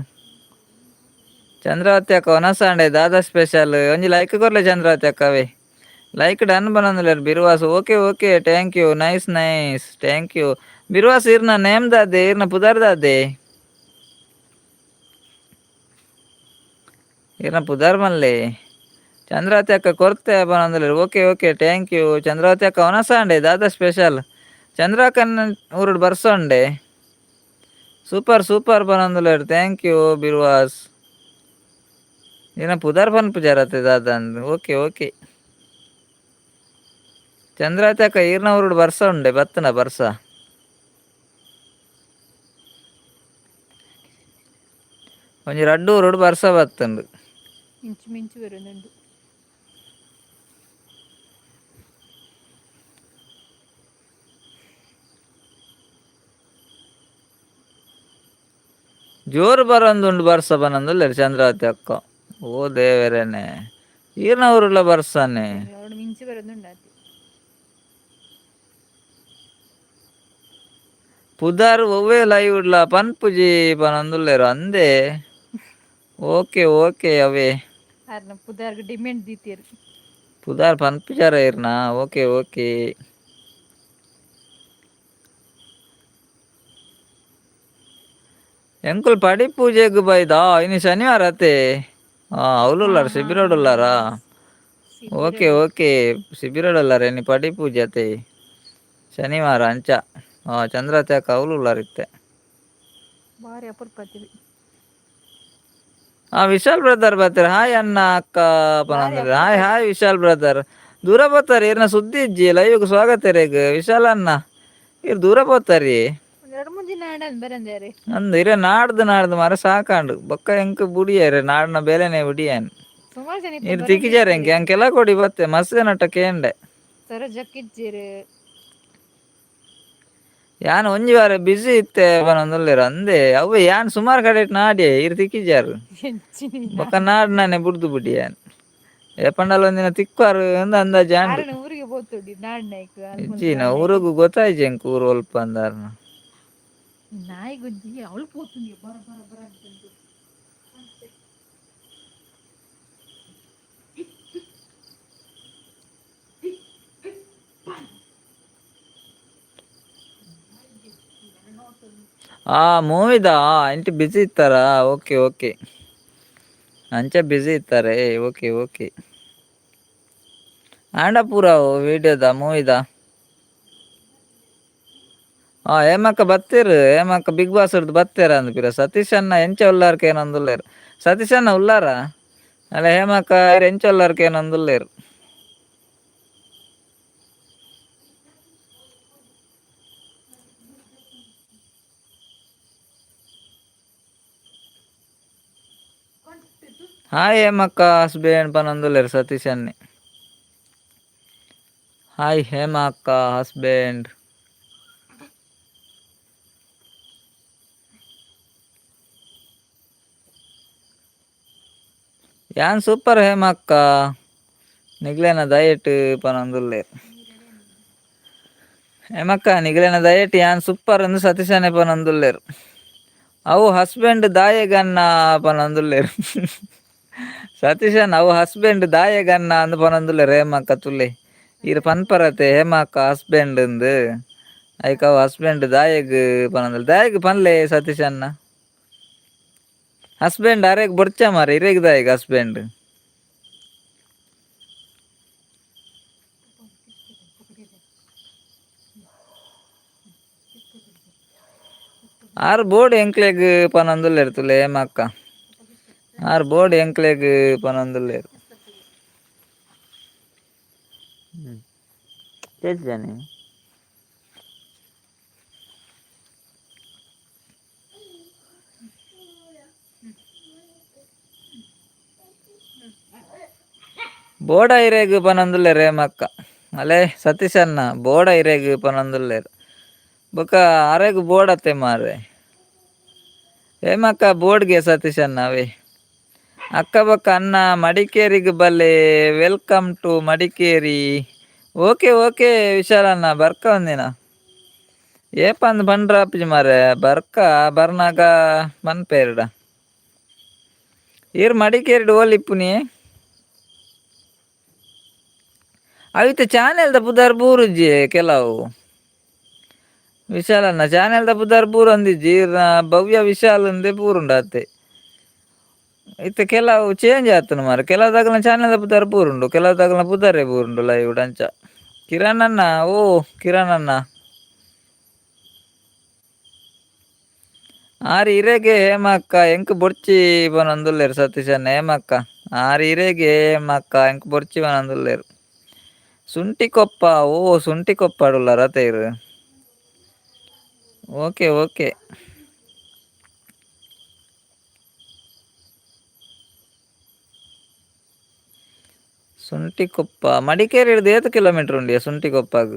ಚಂದ್ರಾವತಿ ಅಕ್ಕ ಒನಸಾಂಡೆ ದಾದಾ ಸ್ಪೆಷಲ್ ಒಂಜಿ ಲೈಕ್ ಕೊರ್ಲೆ ಚಂದ್ರಾವತಿ ಅಕ್ಕವೆ ಲೈಕ್ ಡನ್ ಬನ್ನೊಂದುಲ್ಲೆರ್ ಬಿರ್ವಾಸ್ okay okay thank you nice thank you ಬಿರ್ವಾಸ್ ಇರ್ನ ನೇಮ್ ದಾದೆ ಇರ್ನ ಪುದಾರ್ ದಾದೆ ಇರ್ನ ಪುದಾರ್ ಮಲ್ಲೆ ಚಂದ್ರಾವತಿ ಅಕ್ಕ ಕೊರ್ತೆ ಬನ್ನೊಂದುಲ್ಲೆರ್ okay okay thank you Chandravathi ಅಕ್ಕ ಒನಸಾಂಡೆ ದಾದಾ ಸ್ಪೆಷಲ್ ಚಂದ್ರಾಕನ್ನ ಊರುಡು ಬರ್ಸೊಂಡೆ ಸೂಪರ್ ಪನೊಂದುಲ್ಲೆರ್ ಥ್ಯಾಂಕ್ ಯು ಬಿರ್ವಾಸ್ ಇರ್ನ ಪುದಾರ್ ಪನ್ಪುಜಾರತೆ ದಾದಂದ್ ಓಕೆ ಓಕೆ ಚಂದ್ರಾವತಿ ಅಕ್ಕ ಈರ್ನ ಊರುಡು ಬರ್ಸ ಉಂಡೆ ಬತ್ತನ ಬರ್ಸ ಒಂಜಿ ರಡ್ಡು ಊರುಡು ಬರ್ಸ ಬತ್ತುಂಡು ಇಂಚು ಮಿಂಚು ಬರುന്നുണ്ട് ಜೋರು ಬರೊಂದುಂಡು ಬರ್ಸ ಬನ್ನೊಂದುಲ್ಲೆರ್ ಚಂದ್ರಾವತಿ ಅಕ್ಕ ಓ ದೇವೆರೆನೆ ಈರ್ನ ಊರುಲ ಬರ್ಸನೆ അവിടെ മിഞ്ചി വരുന്നുണ്ടാത്തി ಪುದಾರ್ ಒವ್ವೇ ಲೈವ್ ಉಡ್ಲ ಪನ್ಪುಜಿ ಪನೊಂದುಲ್ಲೆರ್ ಅಂದೆ ಓಕೆ ಓಕೆ ಅವೇ ಆರ್ನ ಪುದಾರ್ಗ್ ಡಿಮ್ಯಾಂಡ್ ದೀತೆರ್ ಪುದಾರ್ ಪನ್ಪುಜಾರ ಇರ್ನ ಓಕೆ ಓಕೆ ಎಂಕುಲ್ ಪಡಿ ಪೂಜೆಗ್ ಬೈದ ಇನಿ ಶನಿವಾರ ಅತೆ ಹಾ ಅವ್ಲುಲ್ಲಾರ ಹಾ ಹಾ ಶಿಬಿರಡುಲ್ಲಾರ ಓಕೆ ಸಿಬಿರಡು ಓಕೆ ಶಿಬಿರಡುಲ್ಲಾರ ಎನಿ ಪಡಿ ಪೂಜೆ ಅತೆ ಶನಿವಾರ ಅಂಚ ಚಂದ್ರಾವತಿ ಅಕ್ಕ ಅವ್ಲುಲ್ಲಾರ ಇತ್ತೆ ಬಾರಿ ಅಪುರ್ಪತ್ತಿಗೆ ವಿಶಾಲ್ ಬ್ರದರ್ ಬರ್ತಾರೆ ಹಾಯ್ ಅಣ್ಣ ಅಕ್ಕ ಬಾರಿ ಪನಂದ್ರೆ ಅಪರೂಪ ಹಾಯ್ ವಿಶಾಲ್ ಬ್ರದರ್ ದೂರ ಬರ್ತಾರೆ ಇರ್ನ ಸುದ್ದಿ ಇಜ್ಜಿ ಲೈವ್ಗೆ ಸ್ವಾಗತ ರೇಗ್ ವಿಶಾಲ್ ಅಣ್ಣ ಇರ್ ದೂರ ಬರ್ತಾರಿ ಎರಡು ಮೂರು ದಿನ ಆಡನ್ ಬರಂದೇರಿ ಅಂದ್ ಇರ ನಾಡ್ದು ಮರ ಸಾಕಾಂಡು ಬೊಕ್ಕ ಎಂಕ್ ಬುಡಿಯಾರೆ ನಾಡ್ನ ಬೇಲೆನೆ ಬುಡಿಯಾನ್ ಸುಮಾರು ಜನ ಇಪ್ಪ ಇರ್ ತಿಕ್ಕಿಜಾರೆ ಬರಂದಿಜ್ಜೆರ್ ಎಂಕೆಲ್ಲ ಕೊಡಿ ಬತ್ತೆ ಮಸ್ತ್ ನಟ ಕೇಂಡೆ ಸರೋಜಕ್ಕಿಜ್ಜೆರ್ ಯಾನ್ ಒಂಜಿ ವಾರ ಬಿಸಿ ಇತ್ತೆ ಪನೊಂದುಲ್ಲೆರ್ ಅಂದೆ ಅವ್ವೆ ಯಾನ್ ಸುಮಾರು ಕಡೆ ನಾಡಿ ಇರ್ ತಿಕ್ಕಿಜಾರು ಎಂಚಿನ ಬೊಕ್ಕ ನಾಡ್ನನೆ ಬುಡ್ದು ಬುಡಿಯಾನ್ ಏಪಂಡಲ ಒಂದಿನ ತಿಕ್ವಾರು ಅಂದ ಅಂದಾಜಾಂಡ್ ಆರನ ಊರಿಗೆ போತೊಡಿ ನಾಡ್ನೈಕ್ ಇಜ್ಜಿನ ಊರುಗು ಗೊತ್ತಾಯ್ಜಿ ಎಂಕ್ ಊರು ಒಲ್ಪ ಅಂದಾರ್ನ నాయి గుంజి ಅವಳು పోతుంది బర బర బర అంటుంది ಮೂವಿದಾ ಇಂಟಿ ಬಿಸಿ ಇತ್ತಾರಾ? ಓಕೆ ಓಕೆ, ಅಂಚೆ ಬಿಸಿ ಇತ್ತಾರೆ. Okay okay. ಆಂಡ ಪೂರ ವಿಡಿಯೋದ ಮೂವಿದ ಹೇಮಕ್ಕ ಬತ್ತಿರು. ಹೇಮಕ್ಕ ಬಿಗ್ ಬಾಸ್ ಹಿಡ್ದು ಬತ್ತೇರ ಅಂದ್ಪಿರ. ಸತೀಶ್ ಅನ್ನ ಎಂಚ ಉಲ್ಲಾರ್ಕ ಏನೊಂದುಲ್ಲೇರು. ಸತೀಶ್ ಅನ್ನ ಉಲ್ಲಾರ ಅಲ್ಲ ಹೇಮಕ್ಕ ಎಂಚ ಉಲ್ಲಾರ್ಕ ಏನೊಂದುಲ್ಲೇರು. ಹಾಯ್ ಹೇಮಕ್ಕ ಹಸ್ಬೆಂಡ್ ಪನೊಂದುಲ್ಲೇರು ಸತೀಶ್ ಅನ್ನಿ. ಹಾಯ್ ಹೇಮಕ್ಕ ಹಸ್ಬೆಂಡ್. ಯಾನ್ ಸೂಪರ್ ಹೇಮಕ್ಕ ನಿಗ್ಲೇನ ದಯಟ್ ಪನೊಂದುಲ್ಲೇರು. ಹೇಮಕ್ಕ ನಿಗ್ಲೇನ ದಯಟ್ ಯಾನ್ ಸೂಪರ್ ಅಂದು ಸತೀಶನೇ ಪನೊಂದುಲ್ಲೇರು. ಅವು ಹಸ್ಬೆಂಡ್ ದಾಯಗನ್ನ ಪನೊಂದುಲ್ಲೇರು. ಸತೀಶನ್ ಅವು ಹಸ್ಬೆಂಡ್ ದಾಯಗನ್ನ ಅಂದು ಪನೊಂದುಲ್ಲೇರು ಹೇಮಕ್ಕ ತುಲೆ. ಇರು ಪನ್ಪರತೆ ಹೇಮಕ್ಕ ಹಸ್ಬೆಂಡ್ ಅಂದು ಐಕ ಅವು ಹಸ್ಬೆಂಡ್ ದಾಯಗ್ ಪನೊಂದುಲ್ಲೆ. ದಾಯಗ್ ಪನ್ಲೆ ಸತೀಶ್ ಅನ್ನ ಹಸ್ಬೆಂಡ್ ಅರೆಗ್ ಬೊರ್ಚ ಮಾರೆ ಇರೆಗ್ ದಾಯಗ್ ಹಸ್ಬೆಂಡ್. ಆರ್ ಬೋರ್ಡ್ ಎಂಕ್ಲೆಗ್ ಪನೊಂದುಲ್ಲೇರು ತುಲೆ ಹೇಮಕ್ಕ. ಆರ್ ಬೋರ್ಡ್ ಎಂಕ್ಲೆಗ್ ಪನೊಂದುಲ್ಲೇರು. ಜಾನೆ ಬೋಡ ಇರೆಗ್ ಪನೊಂದುಲ್ಲೇರು ಹೇಮಕ್ಕ. ಅಲೆ ಸತೀಶ್ ಅನ್ನ ಬೋಡ ಇರೆಗ್ ಪನೊಂದುಲ್ಲೇರು. ಬೊಕ ಅರೆಗ್ ಬೋಡ್ ಅತ್ತೆ ಮಾರೆ ಹೇಮಕ್ಕ ಬೋಡ್ಗೆ ಸತೀಶ್ ಅನ್ನ ಅವೇ. ಅಕ್ಕ ಬೊಕ್ಕ ಅನ್ನ ಮಡಿಕೇರಿಗ್ ಬಲೆ. Welcome to Madikeri. Okay okay ವಿಶಾಲನ್ನ ಬರ್ಕ ಒಂದಿನ ಏಪಂದ್ ಬಂಡ್ರ ಆಪಿಜಿ ಮಾರೆ ಬರ್ಕ ಬರ್ನಾಗ ಮನ್ಪೇರುಡ ಇರ್ ಮಡಿಕೇರಿಡ್ ಓಲಿಪ್ಪುನಿ. ಅವಿತ ಚಾನೆಲ್ದ ಪುದಾರ್ ಬೂರುಜಿ ಕೆಲವು ವಿಶಾಲನ್ನ ಚಾನೆಲ್ದ ಪುದಾರ್ ಪೂರ ಒಂದಿಜ್ಜಿ ಭವ್ಯ ವಿಶಾಲ್ ಅಂದೆ ಪೂರುಂಡಾತೆ. ಇತ್ತೆ ಕೆಲವು ಚೇಂಜ್ ಆತುಂಡು ಮಾರೆ. ಕೆಲವು ದಾಕಲ್ನ ಚಾನೆಲ್ದ ಪುದಾರ್ ಪೂರುಂಡು, ಕೆಲವು ದಾಕಲ್ನ ಪುದಾರೇ ಪೂರುಂಡು ಲೈವ್ಡ್ ಅಂಚ. ಕಿರಣ್ ಅಣ್ಣ ಓ ಕಿರಣ್ ಅಣ್ಣ ಆರ್ ಇರೆಗೆ ಹೇಮಕ್ಕ ಎಂಕ್ ಬೊರ್ಚಿ ಪನೊಂದುಲ್ಲೇರು ಸತೀಶ್ ಅನ್ನ. ಹೇಮಕ್ಕ ಆರ್ ಇರೆಗೆ ಹೇಮಕ್ಕ ಎಂಕ್ ಬೊರ್ಚಿ ಪನೊಂದುಲ್ಲೇರು. ಸುಂಟಿ ಕೊಪ್ಪ ಓ ಸುಂಟಿ ಕೊಪ್ಪಾಡ್ ಉಲ್ಲಾರ ತೈರ್. Okay okay. Suntikoppa Madikeri ಹಿಡ್ದು ಏತ್ ಕಿಲೋಮೀಟರ್ ಉಂಡಿಯ ಸುಂಟಿ ಕೊಪ್ಪಗ್?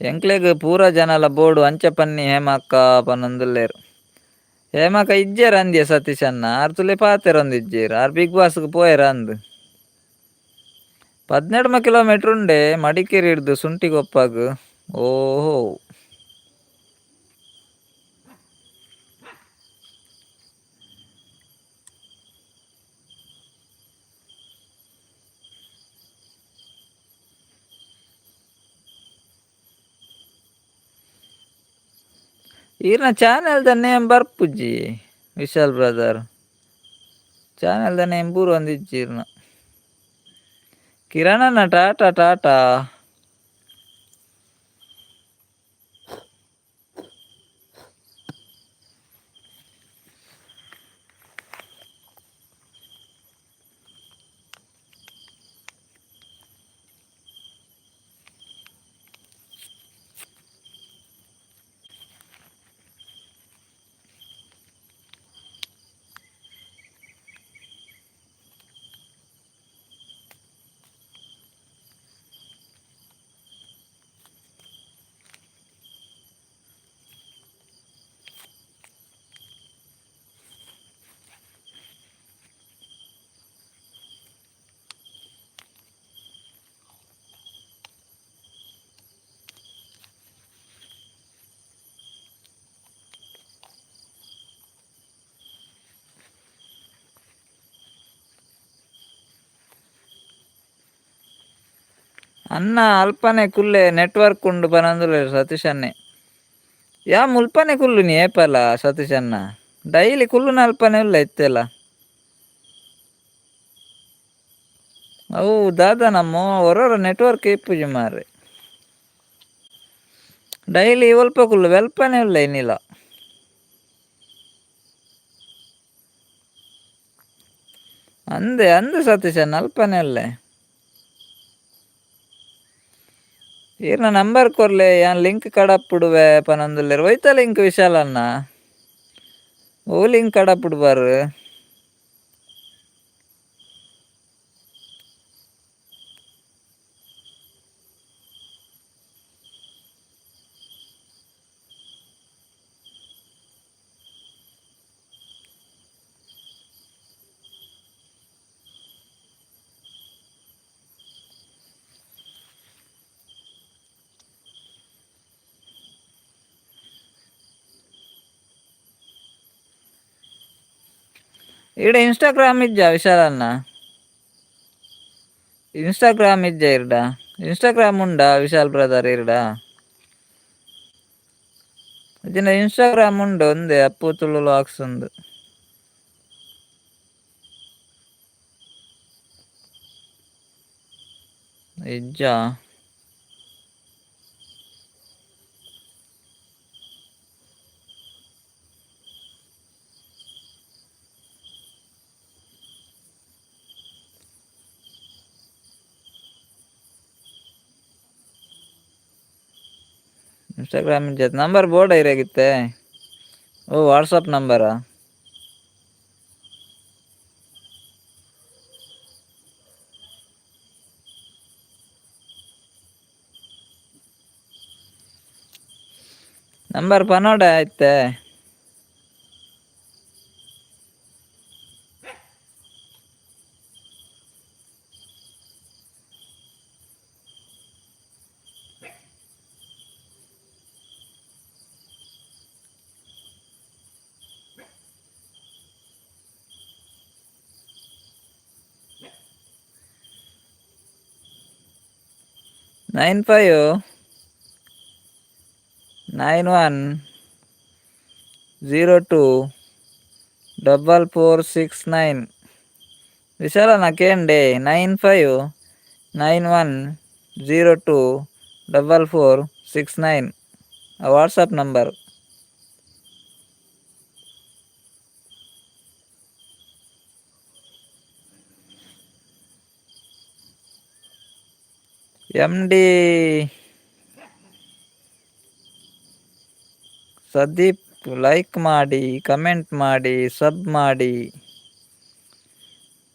ಎಂಕ್ಲೆಗ್ ಪೂರ ಜನಲ ಬೋಡು ಅಂಚ ಪನ್ನಿ ಹೇಮಕ್ಕ ಪನೊಂದುಲ್ಲೇರು. ಹೇಮಕ್ಕ ಇಜ್ಜೆರ್ ಅಂದಿಯ ಸತೀಶ್ ಅನ್ನ ಆರ್ ತುಲೆ ಪಾತೆರ ಒಂದಿಜ್ಜೆರ್ ಆರ್ ಬಿಗ್ ಬಾಸ್ಗ್ ಪೋಯೆರ ಅಂದ್. 12 ಕಿಲೋಮೀಟರ್ ಉಂಡೆ ಮಡಿಕೇರಿ ಹಿಡ್ದು ಸುಂಟಿ ಕೊಪ್ಪಗ್. ಓಹೋ ಈರ್ನ ಚಾನೆಲ್ದ ನೇಮ್ ಬರ್ಪುಜ್ಜಿ ವಿಶಾಲ್ ಬ್ರದರ್. ಚಾನೆಲ್ದ ನೇಮ್ ಪೂರ ಒಂದಿಜ್ಜಿ ಇರ್ನ. ಕಿರಣ್ ಅಣ್ಣ ಟಾಟಾ ಟಾಟಾ. ಅನ್ನ ಅಲ್ಪನೆ ಕುಲ್ಲೆ ನೆಟ್ವರ್ಕ್ ಉಂಡು ಪನಂದುಲೆ ಸತೀಶ್ ಅನ್ನೆ. ಯಾ ಮುಲ್ಪನೆ ಕುಲ್ಲು ನೀ ಏಪಲ ಸತೀಶ್ ಅನ್ನ ಡೈಲಿ ಕುಲ್ಲುನ ಅಲ್ಪನೆ ಉಲ್ಲ ಇತ್ತೆಲ್ಲ. ಅವು ದಾದ ನಮ್ಮ ಹೊರರ ನೆಟ್ವರ್ಕ್ ಇಪ್ಪುಜಿ ಮಾರ್ರೆ. ಡೈಲಿ ಒಲ್ಪ ಕುಲ್ಲು ವೆಲ್ಪನೆ ಉಲ್ಲ ಇನ್ನಿಲ. ಅಂದೆ ಅಂದೆ ಸತೀಶ್ ಅನ್ನ ಅಲ್ಪನೆ ಉಲ್ಲೆ. ಈರ್ನ ನಂಬರ್ ಕೊರ್ಲೆ ಯಾನ್ ಲಿಂಕ್ ಕಡಪ್ಪುಡುವೆ ಪನೊಂದುಲ್ಲೆರ್ ಒಯ್ತ ಲಿಂಕ್ ವಿಶಾಲ್ ಅನ್ನ ಓ ಲಿಂಕ್ ಕಡಪ್ಪುಡು ಬಾರು. ಈಡ ಇನ್ಸ್ಟಾಗ್ರಾಮ್ ಇಜ್ಜ ವಿಶಾಲ್ ಅನ್ನ ಇನ್ಸ್ಟಾಗ್ರಾಮ್ ಇಜ್ಜ ಇರ್ಡ ಇನ್ಸ್ಟಾಗ್ರಾಮ್ ಉಂಡಾ ವಿಶಾಲ್ ಬ್ರದರ್ ಇರ್ಡ. ಇಜಿಂಡ ಇನ್ಸ್ಟಾಗ್ರಾಮ್ ಉಂಡು ಒಂದೆ ಅಪ್ಪು ತುಳು ಲಾಕ್ಸ್ ಉಂದು. ಇಜ್ಜ ಇನ್ಸ್ಟಾಗ್ರಾಮ್ ಇಜ್ಜ ನಂಬರ್ ಬೋರ್ಡ್ ಇರಾಗಿತ್ತೆ. ಓ ವಾಟ್ಸಪ್ ನಂಬರಾ. ನಂಬರ್ ಪನೋಡ ಐತೆ.95 91 02 4469 ವಿಶಾಲ ನಾಕೇಂಡೆ 95 91 02 4469 ಆ ವಾಟ್ಸಪ್ ನಂಬರ್. MD ಸದೀಪ್ ಲೈಕ್ ಮಾಡಿ ಕಮೆಂಟ್ ಮಾಡಿ ಸಬ್ ಮಾಡಿ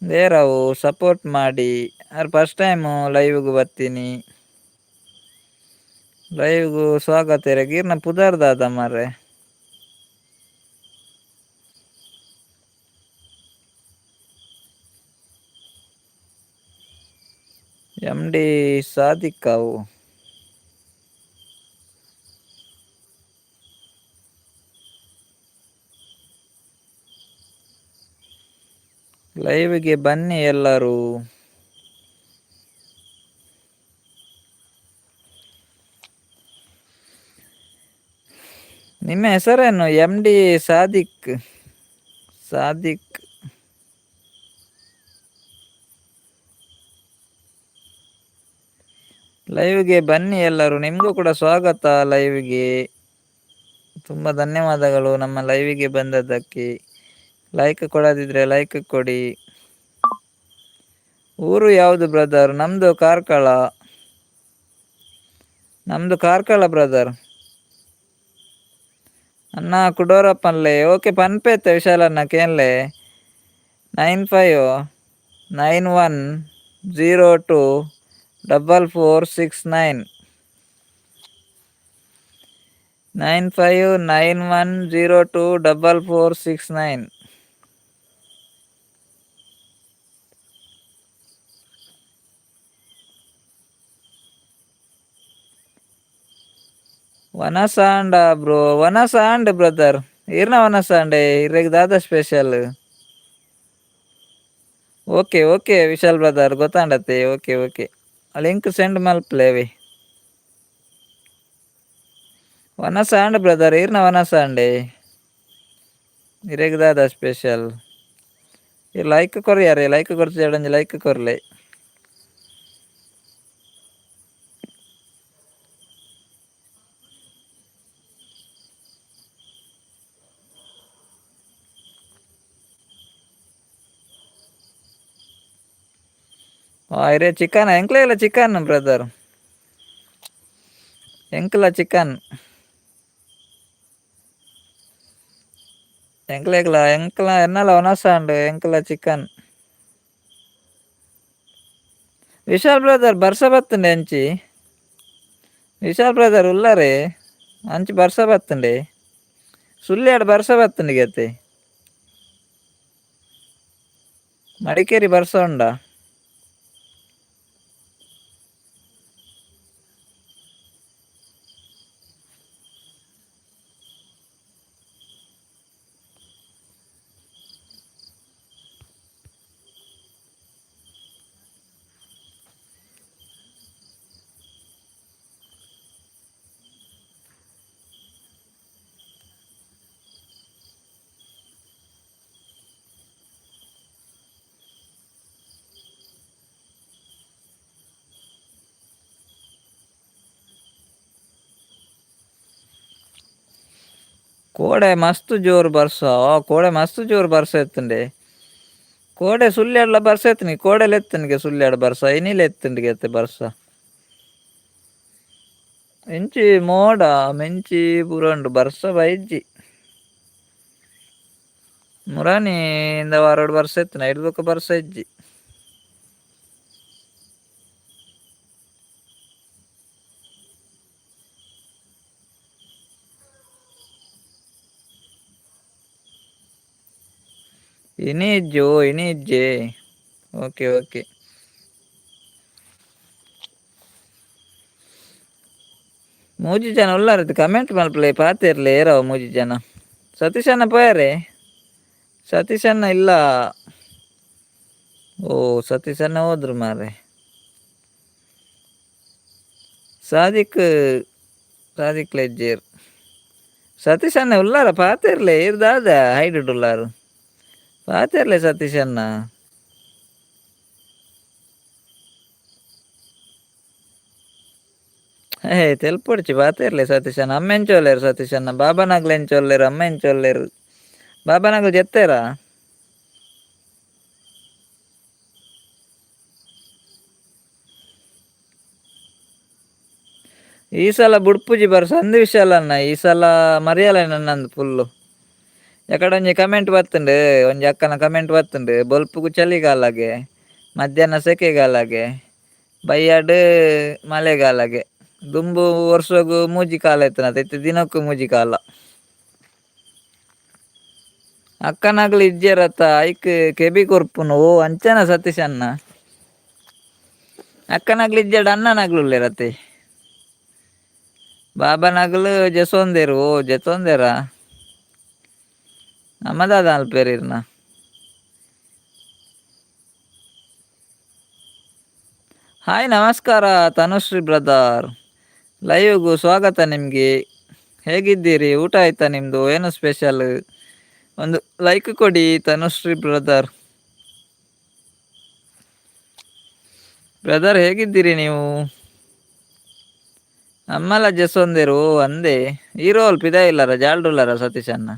ದೇರವು ಸಪೋರ್ಟ್ ಮಾಡಿ. ಅವ್ರು ಫಸ್ಟ್ ಟೈಮು ಲೈವ್ಗೂ ಬರ್ತೀನಿ. ಲೈವ್ಗೂ ಸ್ವಾಗತ ಇರ ಗೀರ್ನ ಪುದರ್ದಾದ ಮಾರ್ರೆ. MD ಸಾದಿಕ್ ಅವು ಲೈವ್ಗೆ ಬನ್ನಿ ಎಲ್ಲರೂ. ನಿಮ್ಮ ಹೆಸರೇನು? MD ಸಾದಿಕ್. ಲೈವ್ಗೆ ಬನ್ನಿ ಎಲ್ಲರೂ, ನಿಮಗೂ ಕೂಡ ಸ್ವಾಗತ ಲೈವ್ಗೆ. ತುಂಬ ಧನ್ಯವಾದಗಳು ನಮ್ಮ ಲೈವ್ಗೆ ಬಂದದ್ದಕ್ಕೆ. ಲೈಕ್ ಕೊಡದಿದ್ರೆ ಲೈಕ್ ಕೊಡಿ. ಊರು ಯಾವುದು ಬ್ರದರ್? ನಮ್ಮದು ಕಾರ್ಕಳ ಬ್ರದರ್. ಅನ್ನ ಕುಡೋರಪ್ಪನ್ಲೆ ಓಕೆ ಪನ್ಪೇತೆ ವಿಶಾಲನ್ನ ಕೇನ್ಲೆ 95 91 02 4469 95 91 02 4469. ವನಸಾಂಡ ಬ್ರೋ, ವನಸಾಂಡ್ ಬ್ರದರ್. ಇರ್ನ ವನಸಾಂಡೆ ಇರ್ರೆಗ್ ದಾದ ಸ್ಪೆಷಲ್. ಓಕೆ ವಿಶಾಲ್ ಬ್ರದರ್ ಗೊತ್ತಾಂಡತ್ತೆ. ಓಕೆ ಲಿಂಕ್ ಸೆಂಡ್ ಮಲ್ಪ್ಲೇವಿ ವನಸ ಅಂಡ್ ಬ್ರದರ್ ಈರ್ನ ವನಸ ಅಂಡೆ ಇರೆಗ್ದಾದ ಸ್ಪೆಷಲ್ ಲೈಕ್ ಕೊರಿಯಾರೆ ಲೈಕ್ ಕೊರ್ಚಿ ಲೈಕ್ ಕೊರ್ಲೆ ಇರೇ ಚಿಕನ್ ಎಂಕ್ಲೆ ಇಲ್ಲ ಚಿಕನ್ ಬ್ರದರ್ ಎಂಕ್ಲ ಚಿಕನ್ ಎಂಕ್ಲ ಎನ್ನಲ ಒನಸ ಅಂಡ್ ಎಂಕ್ಲ ಚಿಕನ್ ವಿಶಾಲ್ ಬ್ರದರ್ ಬರ್ಸ ಬತ್ತುಂಡೆ ಅಂಚಿ ವಿಶಾಲ್ ಬ್ರದರ್ ಉಲ್ಲರೆ ಅಂಚಿ ಬರ್ಸ ಬತ್ತುಂಡೆ ಸುಳ್ಳ್ಯಾಡ್ ಬರ್ಸ ಬತ್ತುಂಡೆ ಗೆತೆ ಮಡಿಕೇರಿ ಬರ್ಸ ಉಂಡ ಕೋಡೆ ಮಸ್ತ್ ಜೋರು ಬರ್ಸ ಕೋಡೆ ಮಸ್ತ್ ಜೋರು ಬರ್ಸ ಎತ್ತುಂಡೆ ಕೋಡೆ ಸುಳ್ಳ್ಯಾಡ್ಲ ಬರ್ಸ ಎತ್ತನಿ ಕೋಡೆಲ್ ಎತ್ತನಿಗೆ ಸುಳ್ಳ್ಯಾಡ್ ಬರ್ಸ ಇನಿಲ್ ಎತ್ತುಂಡಿಗೆ ಎತ್ತೆ ಬರ್ಸ ಎಂಚಿ ಮೋಡ ಮೆಂಚಿ ಪೂರ ಉಂಡು ಬರ್ಸ ಬೈಜ್ಜಿ ಮುರಾನಿ ಇಂದ ವಾರೋಡ್ ಬರ್ಸ ಎತ್ತನ ಐಡ್ ಬೊಕ ಬರ್ಸ ಇಜ್ಜಿ ಇನಿ ಇಜ್ಜು ಇನಿ ಇಜ್ಜೆ ಓಕೆ ಓಕೆ ಮೂಜಿ ಜನ ಉಳ್ಳಾರದು ಕಮೆಂಟ್ ಮಲ್ಪಲೆ ಪಾತಿರ್ಲಿ ಏರವ ಮೂಜಿ ಜನ ಸತೀಶ್ ಅಣ್ಣ ಪೋಯಾರೆ ಸತೀಶ್ ಅಣ್ಣ ಇಲ್ಲ ಓ ಸತೀಶ್ ಅಣ್ಣ ಹೋದ್ರು ಮಾರೆ ಸಾದಿಕ್ ಸಾದಿಕ್ ಲೆಜ್ಜೇರ್ ಸತೀಶ್ ಅಣ್ಣ ಉಳ್ಳಾರ ಪಾತಿರ್ಲೆ ಇರ್ದಾದ ಹೈಡ್ ಉಳ್ಳಾರು ಪಾತಿರ್ಲೆ ಸತೀಶ್ ಅಣ್ಣ ತೆಲ್ಪೊಡ್ಚಿ ಪಾತಿರ್ಲೆ ಸತೀಶ್ ಅಣ್ಣ ಅಮ್ಮ ಎಂಚೋಲ್ಲೇರು ಸತೀಶ್ ಅಣ್ಣ ಬಾಬಾನಾಗ್ಲು ಎಂಚೊಲ್ಲೇರು ಅಮ್ಮ ಎಂಚೊಲ್ಲೇರು ಬಾಬಾನಾಗ್ಲು ಜೆತ್ತೇರಾ ಈ ಸಲ ಬುಡ್ಪುಜಿ ಬರ್ಸ ಅಂದ ವಿಶಾಲ ಅಣ್ಣ ಈ ಸಲ ಮರಿಯಲ್ಲ ನನ್ನಂದು ಫುಲ್ಲು ಯಾಕಡೆ ಒಂಜಿ ಕಮೆಂಟ್ ಬತ್ತುಂಡು ಒಂಜಿ ಅಕ್ಕನ ಕಮೆಂಟ್ ಬತ್ತುಂಡು ಬೊಲ್ಪುಗು ಚಳಿಗಾಲಗೆ ಮಧ್ಯಾಹ್ನ ಸೆಕೆಗಾಲಗೆ ಬಯ್ಯಾಡ್ ಮಳೆಗಾಲಗೆ ದುಂಬು ವರ್ಷಗು ಮೂಜಿ ಕಾಲ ಇತ್ತುನತ ಇತ್ತೆ ದಿನಕ್ಕೂ ಮೂಜಿ ಕಾಲ ಅಕ್ಕನಾಗ್ಲು ಇಜ್ಜೆರತ್ತ ಐಕ್ ಕೆಬಿ ಕೊರ್ಪುನು ಓ ಅಂಚನ ಸತೀಶ್ ಅಣ್ಣ ಅಕ್ಕನಾಗ್ಲು ಇಜ್ಜೆಡ್ ಅಣ್ಣನಾಗ್ಲು ಉಲ್ಲೆರತ್ತೆ ಬಾಬಾನಾಗ್ಲು ಜೆಸೊಂದೇರು ಓ ಜೆತೊಂದೇರ ನಮ್ಮದಾದ ಅಲ್ಪೇರಿರ್ನ ಹಾಯ್ ನಮಸ್ಕಾರ ತನುಶ್ರೀ ಬ್ರದರ್ ಲೈವ್ಗೂ ಸ್ವಾಗತ ನಿಮಗೆ ಹೇಗಿದ್ದೀರಿ ಊಟ ಆಯ್ತಾ ನಿಮ್ಮದು ಏನು ಸ್ಪೆಷಲ್ ಒಂದು ಲೈಕ್ ಕೊಡಿ ತನುಶ್ರೀ ಬ್ರದರ್ ಹೇಗಿದ್ದೀರಿ ನೀವು ಅಮ್ಮಲ ಜೆಸೊಂದೇರು ಅಂದೆ ಹೀರೋ ಅಲ್ಪ ಇದ ಇಲ್ಲಾರ ಜಾಲ್ಡುಲ್ಲಾರ ಸತೀಶ್ ಅಣ್ಣ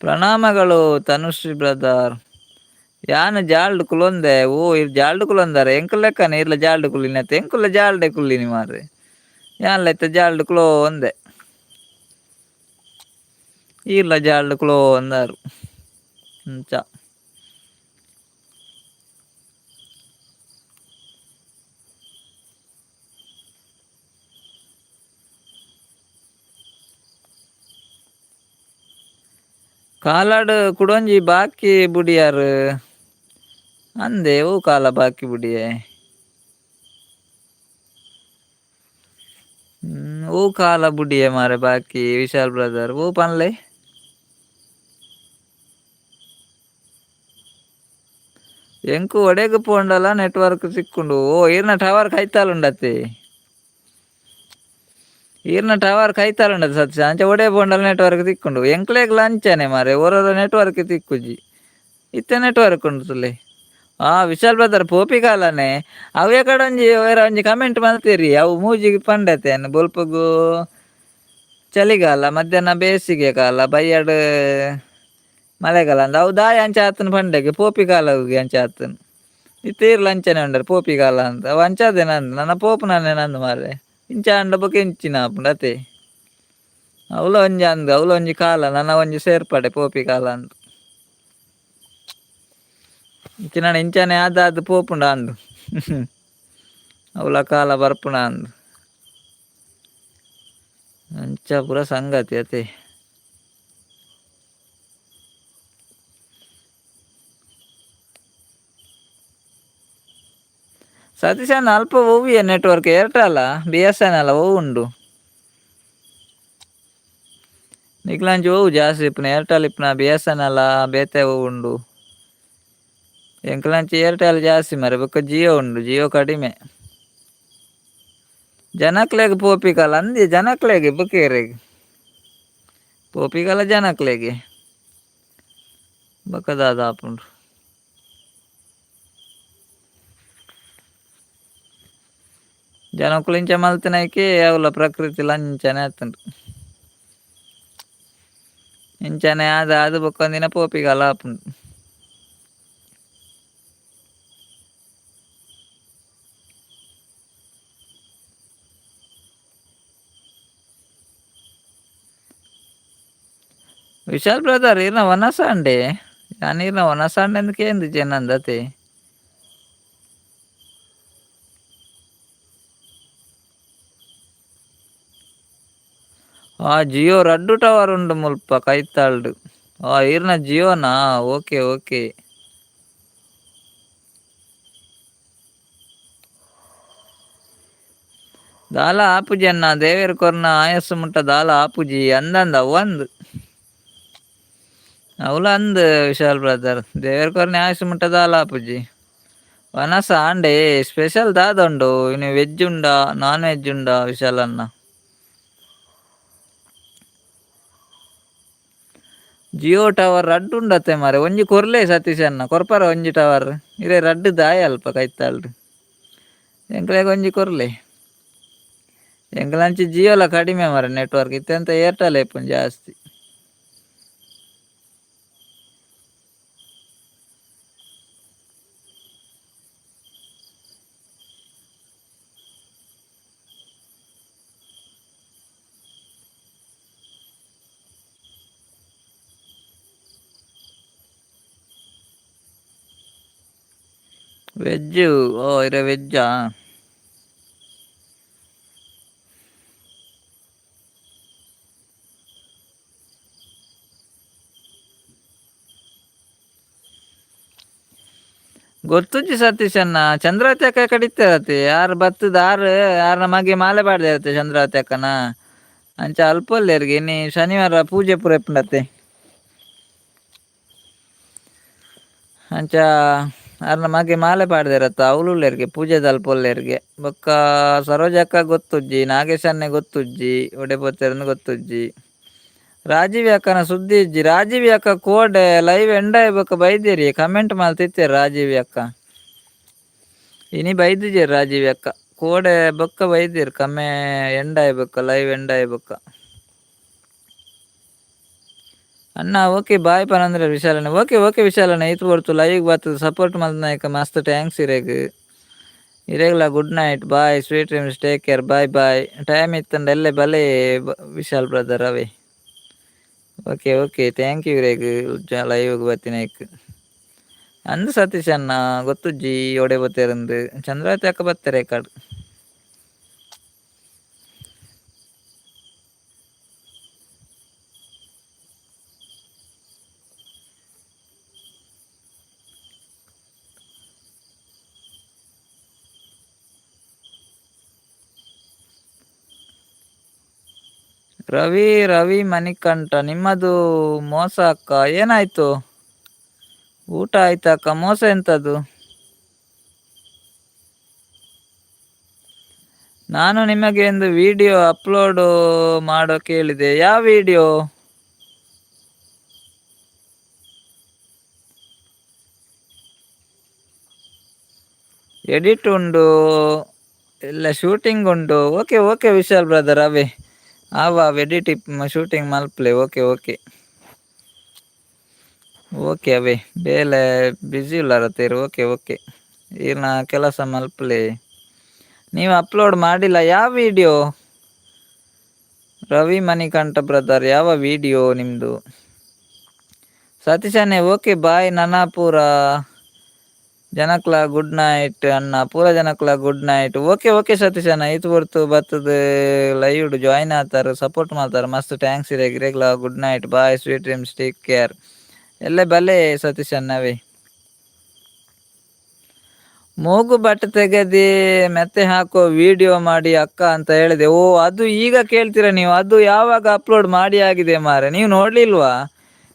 ಪ್ರಣಾಮಗಳು ತನುಶ್ರೀ ಬ್ರದರ್ ಯಾನ್ ಜಾಲ್ಡ್ ಕುಲೊಂದೆ ಓ ಇರ್ ಜಾಲ್ಡ್ ಕುಲೊಂದಾರೆ ಎಂಕುಲ್ ಲೆಕ್ಕನೆ ಇರ್ಲ ಜಾಲ್ಡ್ ಕುಲ್ಲಿನತ್ತೆ ಎಂಕುಲ್ಲ ಜಾಲ್ಡೆ ಕುಲ್ಲಿನಿ ಮಾರ್ರೆ ಯಾನ್ ಲೆತ್ತ ಜಾಲ್ಡ್ ಕುಲೋ ಒಂದೆ ಈರ್ಲ ಜಾಲ್ಡ್ ಕುಲೋ ಅಂದಾರು ಅಂಚ ಕಾಲಾಡ್ ಕುಡೊಂಜಿ ಬಾಕಿ ಬುಡಿಯಾರ್ ಅಂದೆ ಓ ಕಾಲ ಬಾಕಿ ಬುಡಿಯೆ ಓ ಕಾಲ ಬುಡಿಯೆ ಮಾರೆ ಬಾಕಿ ವಿಶಾಲ್ ಬ್ರದರ್ ಓ ಪನ್ಲೆ ಎಂಕು ಒಡೆಗ್ ಪೋಂಡಲ ನೆಟ್ವರ್ಕ್ ಸಿಕ್ಕುಂಡು ಓ ಈರ್ನ ಟವರ್ ಕೈತಾಲುಂಡತೆ ಈರ್ನ ಟವರ್ ಕೈತಾಲುಂಡತೆ ಸತ್ಯ ಅಂಚ ಒಡೆ ಪೋಂಡಲ ನೆಟ್ವರ್ಕ್ ತಿಕ್ಕುಂಡು ಎಂಕ್ಲೆಗ್ ಲಂಚನೆ ಮಾರೆ ಓರೋರ ನೆಟ್ವರ್ಕ್ ತಿಕ್ಕುಜಿ ಇತ್ತೆ ನೆಟ್ವರ್ಕ್ ಉಂಡು ಸುಲೆ ವಿಶಾಲ್ ಬ್ರದರ್ ಪೋಪಿ ಕಾಲನೆ ಅವೇ ಕಡೆ ಒಂಜಿ ಬೇರೆ ಒಂಜಿ ಕಮೆಂಟ್ ಮಲ್ತೀರಿ ಅವು ಮೂಜಿಗೆ ಪಂಡತೆನ್ ಬೊಲ್ಪಗು ಚಳಿಗಾಲ ಮಧ್ಯಾಹ್ನ ಬೇಸಿಗೆ ಕಾಲ ಬಯ್ಯಡ್ ಮಳೆಗಾಲ ಅಂದ ಅವು ದಾಯ ಅಂಚ ಆತನ ಪಂಡೆಗೆ ಪೋಪಿ ಕಾಲಗೆ ಅಂಚ ಆತನ ಇತ್ತೀರ್ ಲಂಚನೆ ಉಂಡರ್ ಪೋಪಿ ಕಾಲ ಅಂತ ಅವ ಅಂಚಾದೆ ನಂದು ನನ್ನ ಪೋಪು ನಾನೇ ನಂದು ಮಾರೆ ಇಂಚ ಅಂಡ ಬೊಕ ಇಂಚಿನ ಆಪುಂಡು ಅತೆ ಅವಳ ಒಂಜಿ ಅಂದು ಅವಳ ಒಂಜಿ ಕಾಲ ನನ್ನ ಒಂಜಿ ಸೇರ್ಪಡೆ ಪೋಪಿ ಕಾಲ ಅಂತ ಇಂಚಿನ ಇಂಚಾನೆ ಆದ ಪೋಪುಂಡ ಅಂದು ಅವಳ ಕಾಲ ಬರ್ಪುಣ ಅಂದು ಅಂಚ ಪೂರ ಸಂಗತಿ ಅತೆ ಸತೀಶ್ ಅಣ್ಣ ಅಲ್ಪ ಓವಿಯ ನೆಟ್ವರ್ಕ್ ಏರ್ಟೆಲ್ BSNL ಓವು ಉಂಡು ನಿಕ್ಲಂಚಿ ಓವು ಜಾಸ್ತಿ ಇಪ್ಪುನ ಏರ್ಟೆಲ್ ಇಪ್ಪುನ BSNL ಬೇತೆ ಓವು ಉಂಡು ಎಂಕ್ಲಂಚಿ ಏರ್ಟೆಲ್ ಜಾಸ್ತಿ ಮರೆ ಬೊಕ್ಕ ಜಿಯೋ ಉಂಡು ಜಿಯೋ ಕಡಿಮೆ ಜನಕ್ಲೆಗ್ ಪೋಪಿಕಲ ಅಂದಿ ಜನಕ್ಲೆಗೆ ಬೊಕೇರೆಗ್ ಪೋಪಿಕಲ ಜನಕ್ಲೆಗೆ ಬೊಕ ದಾದ ಆಪುಂಡು ಜನಕ್ಕುಲು ಇಂಚ ಮಲ್ತಿನೈಕೆ ಅವಲ ಪ್ರಕೃತಿ ಲಂಚನೆ ಆತುಂಡು ಇಂಚನೆ ಆದ ಬೊಕ್ಕೊಂದಿನ ಪೋಪಿಗಾಲ ಆಪುಂಡು ವಿಶಾಲ್ ಬ್ರದರ್ ಈರ್ನ ವನಸಾಂಡೆ ನಾನು ಈರ್ನ ವನಸಾಂಡೆ ಅಂದ್ ಕೇಂದು ಜನಂದತೆ ಜಿಯೋ ರಡ್ಡು ಟವರ್ ಉಂಡು ಮುಲ್ಪ ಕೈತಾಳ್ಡು ಈರ್ನ ಜಿಯೋನಾ ಓಕೆ ಓಕೆ ದಾಲ ಆಪುಜಿ ಅನ್ನ ದೇವೇರ್ ಕೊರ್ನ ಆಯಸ್ಸು ಮುಟ್ಟ ದಾಲ ಆಪುಜಿ ಅಂದಂದ ಒಂದು ಅವಳ ಅಂದ್ ವಿಶಾಲ್ ಬ್ರದರ್ ದೇವೇರ್ ಕೊರ್ನ ಆಯಸ್ಸು ಮುಟ್ಟ ದಾಲ ಆಪುಜಿ ವನಸ ಆಂಡೆ ಸ್ಪೆಷಲ್ ದಾದ ಉಂಡು ಇನ್ನು ವೆಜ್ ಉಂಡಾ ನಾನ್ ವೆಜ್ ಉಂಡಾ ವಿಶಾಲ್ ಅನ್ನ ಜಿಯೋ ಟವರ್ ರಡ್ಡು ಉಂಡತ್ತೆ ಮಾರೆ ಒಂಜಿ ಕೊರ್ಲೆ ಸತೀಶ್ ಅನ್ನ ಕೊರ್ಪರ ಒಂಜಿ ಟವರ್ ಇರೇ ರಡ್ಡು ದಾಯ ಅಲ್ಪ ಕೈತಾಳ್ಡು ಎಂಕ್ಲೆಗ್ ಒಂಜಿ ಕೊರ್ಲೆ ಎಂಕ್ಲಂಚಿ ಜಿಯೋಲ ಕಡಿಮೆ ಮಾರೆ ನೆಟ್ವರ್ಕ್ ಇತ್ತೆಂತ ಏರ್ಟೆಲ್ ಇಪ್ಪುಂಡು ಜಾಸ್ತಿ ವೆಜ್ಜು ಇರೆ ವೆಜ್ಜಾ ಗೊತ್ತುಜ್ಜಿ ಸತೀಶ್ ಅನ್ನ ಚಂದ್ರಾವತಿ ಅಕ್ಕ ಕಡಿತಿರತ್ತೆ ಯಾರು ಬತ್ತದ ಯಾರನ್ನ ಮಗೆ ಮಾಲೆ ಬಾಡ್ದೆ ಇರತ್ತೆ ಚಂದ್ರಾವತಿ ಅಕ್ಕನ ಅಂಚ ಅಲ್ಪೊಲ್ಲೇರ್ಗೆ ಇನ್ನು ಶನಿವಾರ ಪೂಜೆ ಪೂರ ಇಪ್ಪುಂಡತ್ತೆ ಅಂಚ ಯಾರನ್ನ ಮಗೆ ಮಾಲೆ ಪಾಡ್ದೆ ಇರತ್ತ ಅವಳುಲ್ಲೇರ್ಗೆ ಪೂಜೆ ಅಲ್ಪೊಲ್ಲೇರ್ಗೆ ಬೊಕ್ಕ ಸರೋಜಕ್ಕ ಗೊತ್ತುಜ್ಜಿ ನಾಗೇಶ್ ಅನ್ನೆ ಗೊತ್ತುಜ್ಜಿ ಒಡೆಪೋತೆರನ್ನು ಗೊತ್ತುಜ್ಜಿ ರಾಜೀವಿ ಅಕ್ಕನ ಸುದ್ದಿ ಇಜ್ಜಿ ರಾಜೀವಿ ಅಕ್ಕ ಕೋಡೆ ಲೈವ್ ಎಂಡ ಬೊಕ್ಕ ಬೈದೇರಿ ಕಮೆಂಟ್ ಮಲ್ತಿತ್ತೇರಿ ರಾಜೀವಿ ಅಕ್ಕ ಇನಿ ಬೈದಿಜೇರಿ ರಾಜೀವಿ ಅಕ್ಕ ಕೋಡೆ ಬೊಕ್ಕ ಬೈದಿರಿ ಕಮ್ಮೆ ಎಂಡ ಬೊಕ್ಕ ಲೈವ್ ಎಂಡ ಬೊಕ್ಕ ಅಣ್ಣ ಓಕೆ ಬಾಯ್ ಪನಂದ್ರೆ ವಿಶಾಲಣ್ಣ ಓಕೆ ವಿಶಾಲಣ್ಣ ಈತ್ ಬರ್ತು ಲೈವ್ ಬರ್ತದೆ ಸಪೋರ್ಟ್ ಮಲ್ನಾಯ್ಕ ಮಸ್ತ್ ಟ್ಯಾಂಕ್ಸ್ ಇರೇಗ್ಲ good night bye sweet dreams take care bye time ಇತ್ತಂಡ ಎಲ್ಲೇ ಬಲೆ ವಿಶಾಲ್ ಬ್ರದರ್ ಅವೇ ಓಕೆ ಥ್ಯಾಂಕ್ ಯು ಇರೇಗ್ ಲೈವ್ ಬತ್ತಿನೈಕ್ ಅಂದು ಸತೀಶ್ ಅಣ್ಣ ಗೊತ್ತುಜ್ಜಿ ಒಡೆ ಬತ್ತೇರಂದು ಚಂದ್ರಾವತಿ ಅಕ್ಕ ಬತ್ತಾರೆ ಕಾಡು ರವಿ ಮಣಿಕಂಠ ನಿಮ್ಮದು ಮೋಸ ಅಕ್ಕ ಏನಾಯ್ತು ಊಟ ಆಯ್ತಾ ಅಕ್ಕ ಮೋಸ ಎಂತದು ನಾನು ನಿಮಗೆ ಒಂದು ವಿಡಿಯೋ ಅಪ್ಲೋಡ್ ಮಾಡೋ ಕೇಳಿದೆ. ಯಾವ ವಿಡಿಯೋ? ಎಡಿಟ್ ಉಂಡು, ಇಲ್ಲ ಶೂಟಿಂಗ್ ಉಂಟು. ಓಕೆ ಓಕೆ ವಿಶಾಲ್ ಬ್ರದರ್, ಅವೇ ಎಡಿಟ್ ಶೂಟಿಂಗ್ ಮಲ್ಪ್ಲೆ. ಓಕೆ ಓಕೆ ಓಕೆ ಅವೇ ಬೇಲೆ ಬ್ಯುಸಿ ಇಲ್ಲಾರತ್ತೀರಿ. ಓಕೆ ಓಕೆ ಈರ್ನ ಕೆಲಸ ಮಲ್ಪ್ಲೆ. ನೀವು ಅಪ್ಲೋಡ್ ಮಾಡಿಲ್ಲ. ಯಾವ ವಿಡಿಯೋ? ರವಿ ಮಣಿಕಂಠ ಬ್ರದರ್, ಯಾವ ವಿಡಿಯೋ ನಿಮ್ಮದು? ಸತೀಶನೇ ಓಕೆ ಬಾಯ್. ನನಾಪುರ ಜನಕ್ಲ ಗುಡ್ ನೈಟ್ ಅಣ್ಣ. ಪೂರ ಜನಕ್ಲ ಗುಡ್ ನೈಟ್. ಓಕೆ ಓಕೆ ಸತೀಶಣ್ಣ, ಇದು ಹೊರ್ತು ಬರ್ತದೆ ಲೈವ್ ಜಾಯಿನ್ ಆಗ್ತಾರೆ, ಸಪೋರ್ಟ್ ಮಾಡ್ತಾರೆ. ಮಸ್ತ್ ಥ್ಯಾಂಕ್ಸ್ ಇರೇಗ್ಲ. Good night bye, sweet dreams, take care. ಎಲ್ಲೇ ಬಲೆ ಸತೀಶಣ್ಣವೇ. ಮೂಗು ಬಟ್ಟೆ ತೆಗೆದಿ ಮೆತ್ತೆ ಹಾಕೋ ವಿಡಿಯೋ ಮಾಡಿ ಅಕ್ಕ ಅಂತ ಹೇಳಿದೆ. ಓ ಅದು ಈಗ ಕೇಳ್ತೀರಾ ನೀವು? ಅದು ಯಾವಾಗ ಅಪ್ಲೋಡ್ ಮಾಡಿ ಆಗಿದೆ ಮಾರೆ, ನೀವು ನೋಡ್ಲಿಲ್ವಾ?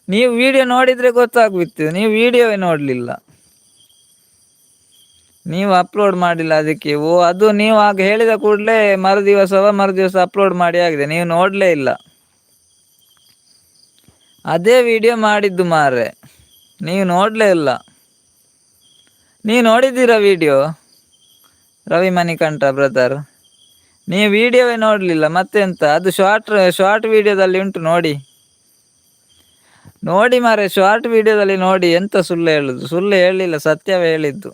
ನೀವು ವಿಡಿಯೋ ನೋಡಿದ್ರೆ ಗೊತ್ತಾಗ್ಬಿತ್ತು, ನೀವು ವಿಡಿಯೋವೇ ನೋಡಲಿಲ್ಲ, ನೀವು ಅಪ್ಲೋಡ್ ಮಾಡಿಲ್ಲ ಅದಕ್ಕೆ. ಓ ಅದು ನೀವು ಆಗ ಹೇಳಿದ ಕೂಡಲೇ ಮರು ದಿವಸ ಅಪ್ಲೋಡ್ ಮಾಡಿ ಆಗಿದೆ, ನೀವು ನೋಡಲೇ ಇಲ್ಲ. ಅದೇ ವಿಡಿಯೋ ಮಾಡಿದ್ದು ಮಾರೆ, ನೀವು ನೋಡಲೇ ಇಲ್ಲ. ನೀವು ನೋಡಿದ್ದೀರಾ ವಿಡಿಯೋ? ರವಿ ಮಣಿಕಂಠ ಬ್ರದರ್, ನೀವು ವಿಡಿಯೋವೇ ನೋಡಲಿಲ್ಲ ಮತ್ತೆಂತ? ಅದು ಶಾರ್ಟ್ ವಿಡಿಯೋದಲ್ಲಿ ಉಂಟು, ನೋಡಿ ಮಾರೆ, ಶಾರ್ಟ್ ವಿಡಿಯೋದಲ್ಲಿ ನೋಡಿ. ಎಂತ ಸುಳ್ಳು ಹೇಳುದು? ಸುಳ್ಳು ಹೇಳಲಿಲ್ಲ, ಸತ್ಯವೇ ಹೇಳಿದ್ದು.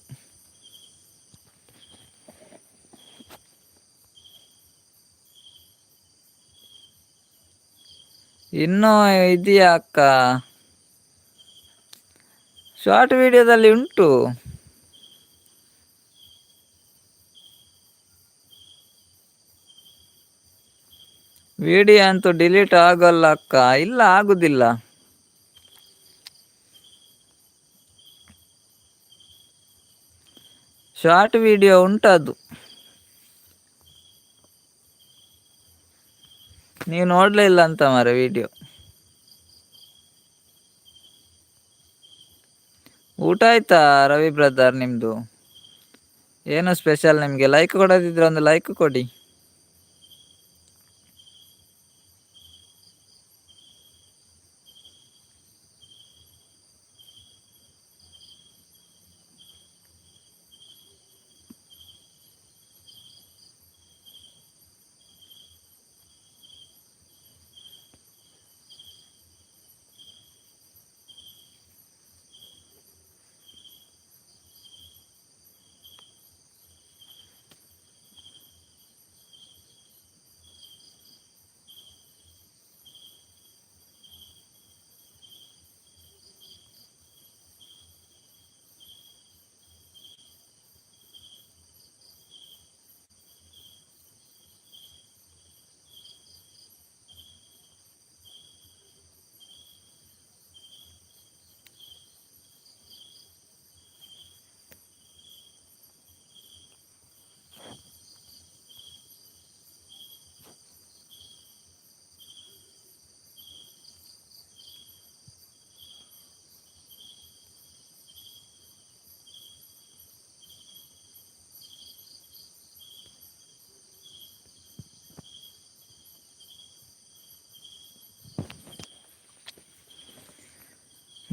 ಇನ್ನೂ ಇದೆಯಾ ಅಕ್ಕ? ಶಾರ್ಟ್ ವಿಡಿಯೋದಲ್ಲಿ ಉಂಟು. ವಿಡಿಯೋ ಅಂತೂ ಡಿಲೀಟ್ ಆಗಲ್ಲ ಅಕ್ಕ. ಇಲ್ಲ, ಆಗುದಿಲ್ಲ. ಶಾರ್ಟ್ ವಿಡಿಯೋ ಉಂಟದು, ನೀವು ನೋಡಲೇ ಇಲ್ಲ ಅಂತ ಮಾರೆ ವಿಡಿಯೋ. ಊಟ ಆಯ್ತಾ ರವಿ ಬ್ರದರ್ ನಿಮ್ಮದು? ಏನು ಸ್ಪೆಷಲ್ ನಿಮಗೆ? ಲೈಕ್ ಕೊಡೋದಿದ್ರೆ ಒಂದು ಲೈಕ್ ಕೊಡಿ.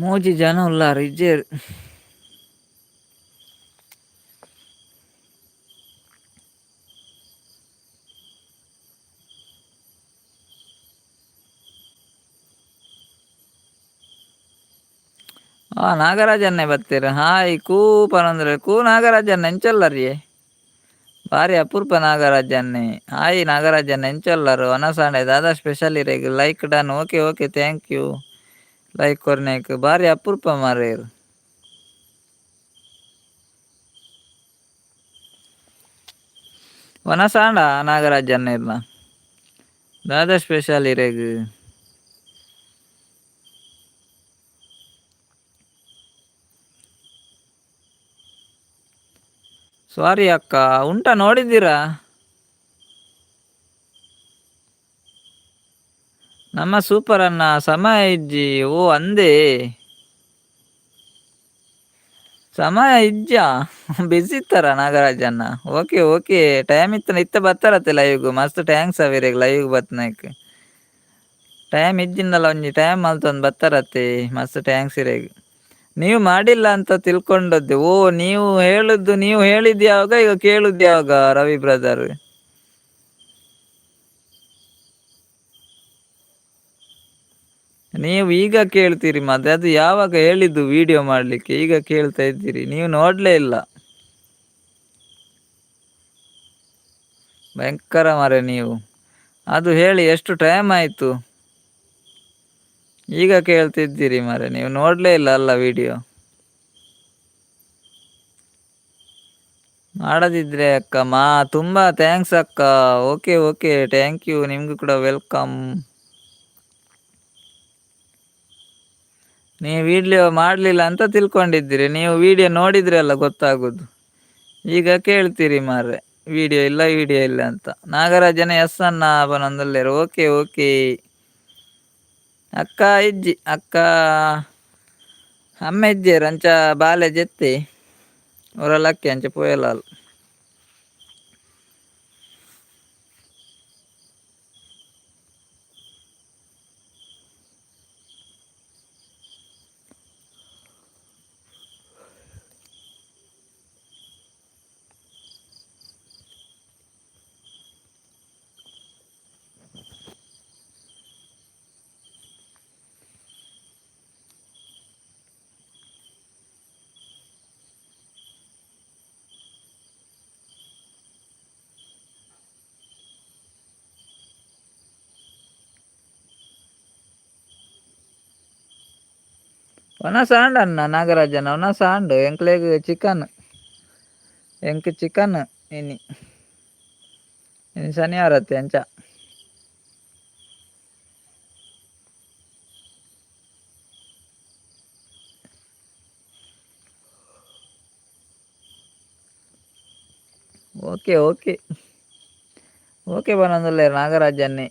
ಮೂಜಿ ಜನ ಉಲ್ಲಾರ ಇಜ್ಜೇರು. ನಾಗರಾಜನ್ನೇ ಬರ್ತೀರ? ಹಾಯ್ ಕೂ ಪರಂದ್ರೆ ಕೂ ನಾಗರಾಜನ್ನ ಎಂಚಲ್ಲರಿ, ಭಾರಿ ಅಪೂರ್ಪ ನಾಗರಾಜನ್ನೇ. ಹಾಯ್ ನಾಗರಾಜನ್ ಎಂಚಲ್ಲರು ಅನಸಾಂಡೆ ದಾದಾ ಸ್ಪೆಷಲ್ ಇರೇಗ like done. Okay okay thank you like ಕೊರ್ನೇಕ್. ಭಾರಿ ಅಪೂರ್ಪ ಮಾರೇರು. ವನಸಾಂಡ ನಾಗರಾಜನ್ ಇರ್ನ ದಾದಾ ಸ್ಪೆಷಲ್ ಇರೇಗ. ಸಾರಿ ಅಕ್ಕ, ಉಂಟಾ ನೋಡಿದ್ದೀರಾ? ನಮ್ಮ ಸೂಪರ್ ಅನ್ನ ಸಮಯ ಇಜ್ಜಿ. ಓ ಅಂದೇ ಸಮಯ ಇಜ್ಜ ಬಿಸಿ ಇತ್ತಾರ ನಾಗರಾಜನ್ನ. ಓಕೆ ಓಕೆ ಟೈಮ್ ಇತ್ತ ಬತ್ತಾರತ್ತೆ ಲೈವ್‌ಗೂ ಮಸ್ತ್ ಥ್ಯಾಂಕ್ಸ್ ಅವಿರೆಗ್ ಲೈವ್‌ಗೆ ಬತ್ನಕ್. ಟೈಮ್ ಇಜ್ಜಿಂದಲ ಒಂಜಿ ಟೈಮ್ ಮಲ್ತೊಂದು ಬತ್ತಾರತ್ತೆ ಮಸ್ತ್ ಥ್ಯಾಂಕ್ಸ್ ಇರೆಗ್. ನೀವು ಮಾಡಿಲ್ಲ ಅಂತ ತಿಳ್ಕೊಂಡದ್ದು. ಓ ನೀವು ಹೇಳಿದ್ ಯಾವಾಗ ಈಗ ಕೇಳುದ್ ಯಾವಾಗ ರವಿ ಬ್ರದರ್? ನೀವು ಈಗ ಕೇಳ್ತೀರಿ ಮತ್ತೆ ಅದು ಯಾವಾಗ ಹೇಳಿದ್ದು ವಿಡಿಯೋ ಮಾಡ್ಲಿಕ್ಕೆ, ಈಗ ಕೇಳ್ತಾ ಇದ್ದೀರಿ. ನೀವು ನೋಡ್ಲೇ ಇಲ್ಲ. ಭಯಂಕರ ಮಾರ್ರೆ ನೀವು. ಅದು ಹೇಳಿ ಎಷ್ಟು ಟೈಮ್ ಆಯ್ತು? ಈಗ ಕೇಳ್ತಿದ್ದೀರಿ ಮಾರ್ರೆ, ನೀವು ನೋಡ್ಲೇ ಇಲ್ಲ ಅಲ್ಲ ವಿಡಿಯೋ. ಮಾಡದಿದ್ರೆ ಅಕ್ಕ ತುಂಬಾ ಥ್ಯಾಂಕ್ಸ್ ಅಕ್ಕ. ಓಕೆ ಓಕೆ ಥ್ಯಾಂಕ್ ಯು, ನಿಮ್ಗೂ ಕೂಡ ವೆಲ್ಕಮ್. ನೀವು ವಿಡಿಯೋ ಮಾಡಲಿಲ್ಲ ಅಂತ ತಿಳ್ಕೊಂಡಿದ್ದೀರಿ, ನೀವು ವಿಡಿಯೋ ನೋಡಿದ್ರೆ ಅಲ್ಲ ಗೊತ್ತಾಗೋದು. ಈಗ ಕೇಳ್ತೀರಿ ಮಾರ್ರೆ ವಿಡಿಯೋ ಇಲ್ಲ ಅಂತ. ನಾಗರಾಜನ ಎಸ್ ಅನ್ನ ಬನೊಂದುಲ್ಲೇರು. ಓಕೆ ಓಕೆ ಅಕ್ಕ ಇಜ್ಜಿ ಅಕ್ಕ ಅಮ್ಮ ಇಜ್ಜೇರು ಅಂಚ ಬಾಲೆ ಜೆತ್ತಿ ಒರಲಕ್ಕಿ ಅಂಚ ಪೋಯಲಾಲ್. ಒನ ಸಾಂಡ್ ಅನ್ನ ನಾಗರಾಜನ ಒನ ಸಾಂಡ್ ಎಂಕ್ಲೆಗ್ ಚಿಕನ್ ಚಿಕನ್ ಇನಿ ಶನಿವಾರತ್ತೆ ಅಂಚ. ಓಕೆ ಓಕೆ ಓಕೆ ಬನ್ನೊಂದುಲ್ಲೇರ್ ನಾಗರಾಜನ್ನೇ.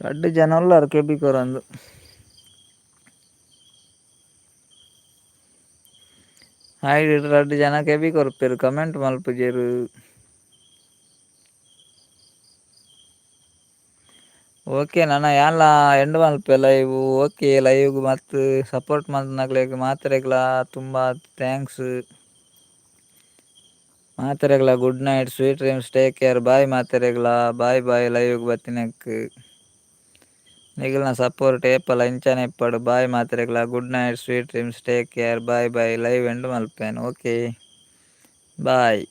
ರಡ್ಡ್ ಜನ ಉಲ್ಲಾರ್ ಕೆಬಿ ಕೊರಂದು. ಹಾಯ್ ರಡ್ಡ್ ಜನ ಕೆಬಿ ಕೊರ್ಪೆರ್ ಕಮೆಂಟ್ ಮಲ್ಪುಜೆರ್. ಓಕೆ ನನ್ನ ಯಾನ್ಲ ಎಂಡ್ ಮಲ್ಪೆ ಲೈವ್. ಓಕೆ ಲೈವ್ಗ್ ಮತ್ ಸಪೋರ್ಟ್ ಮಲ್ತನಕ್ಲೆಗ್ ಮಾತೆರೆಗ್ಲ ತುಂಬ ಥ್ಯಾಂಕ್ಸ್. ಮಾತೆರೆಗ್ಲ good night, sweet dreams, take care. Bye ಮಾತೆರೆಗ್ಲ, ಬಾಯ್ ಬಾಯ್. ಲೈವ್ಗ್ ಬತ್ತಿನಕ್ ನಿಖಿಲ್ನ ಸಪೋರ್ಟ್ ಏಪಲ ಇಂಚನೆ ಇಪ್ಪಡ್. ಬಾಯ್ ಮಾತೆರೆಗ್ಲ, good night, sweet dreams, take care, bye bye. Live end ಮಲ್ಪೇನ್. ಓಕೆ ಬಾಯ್.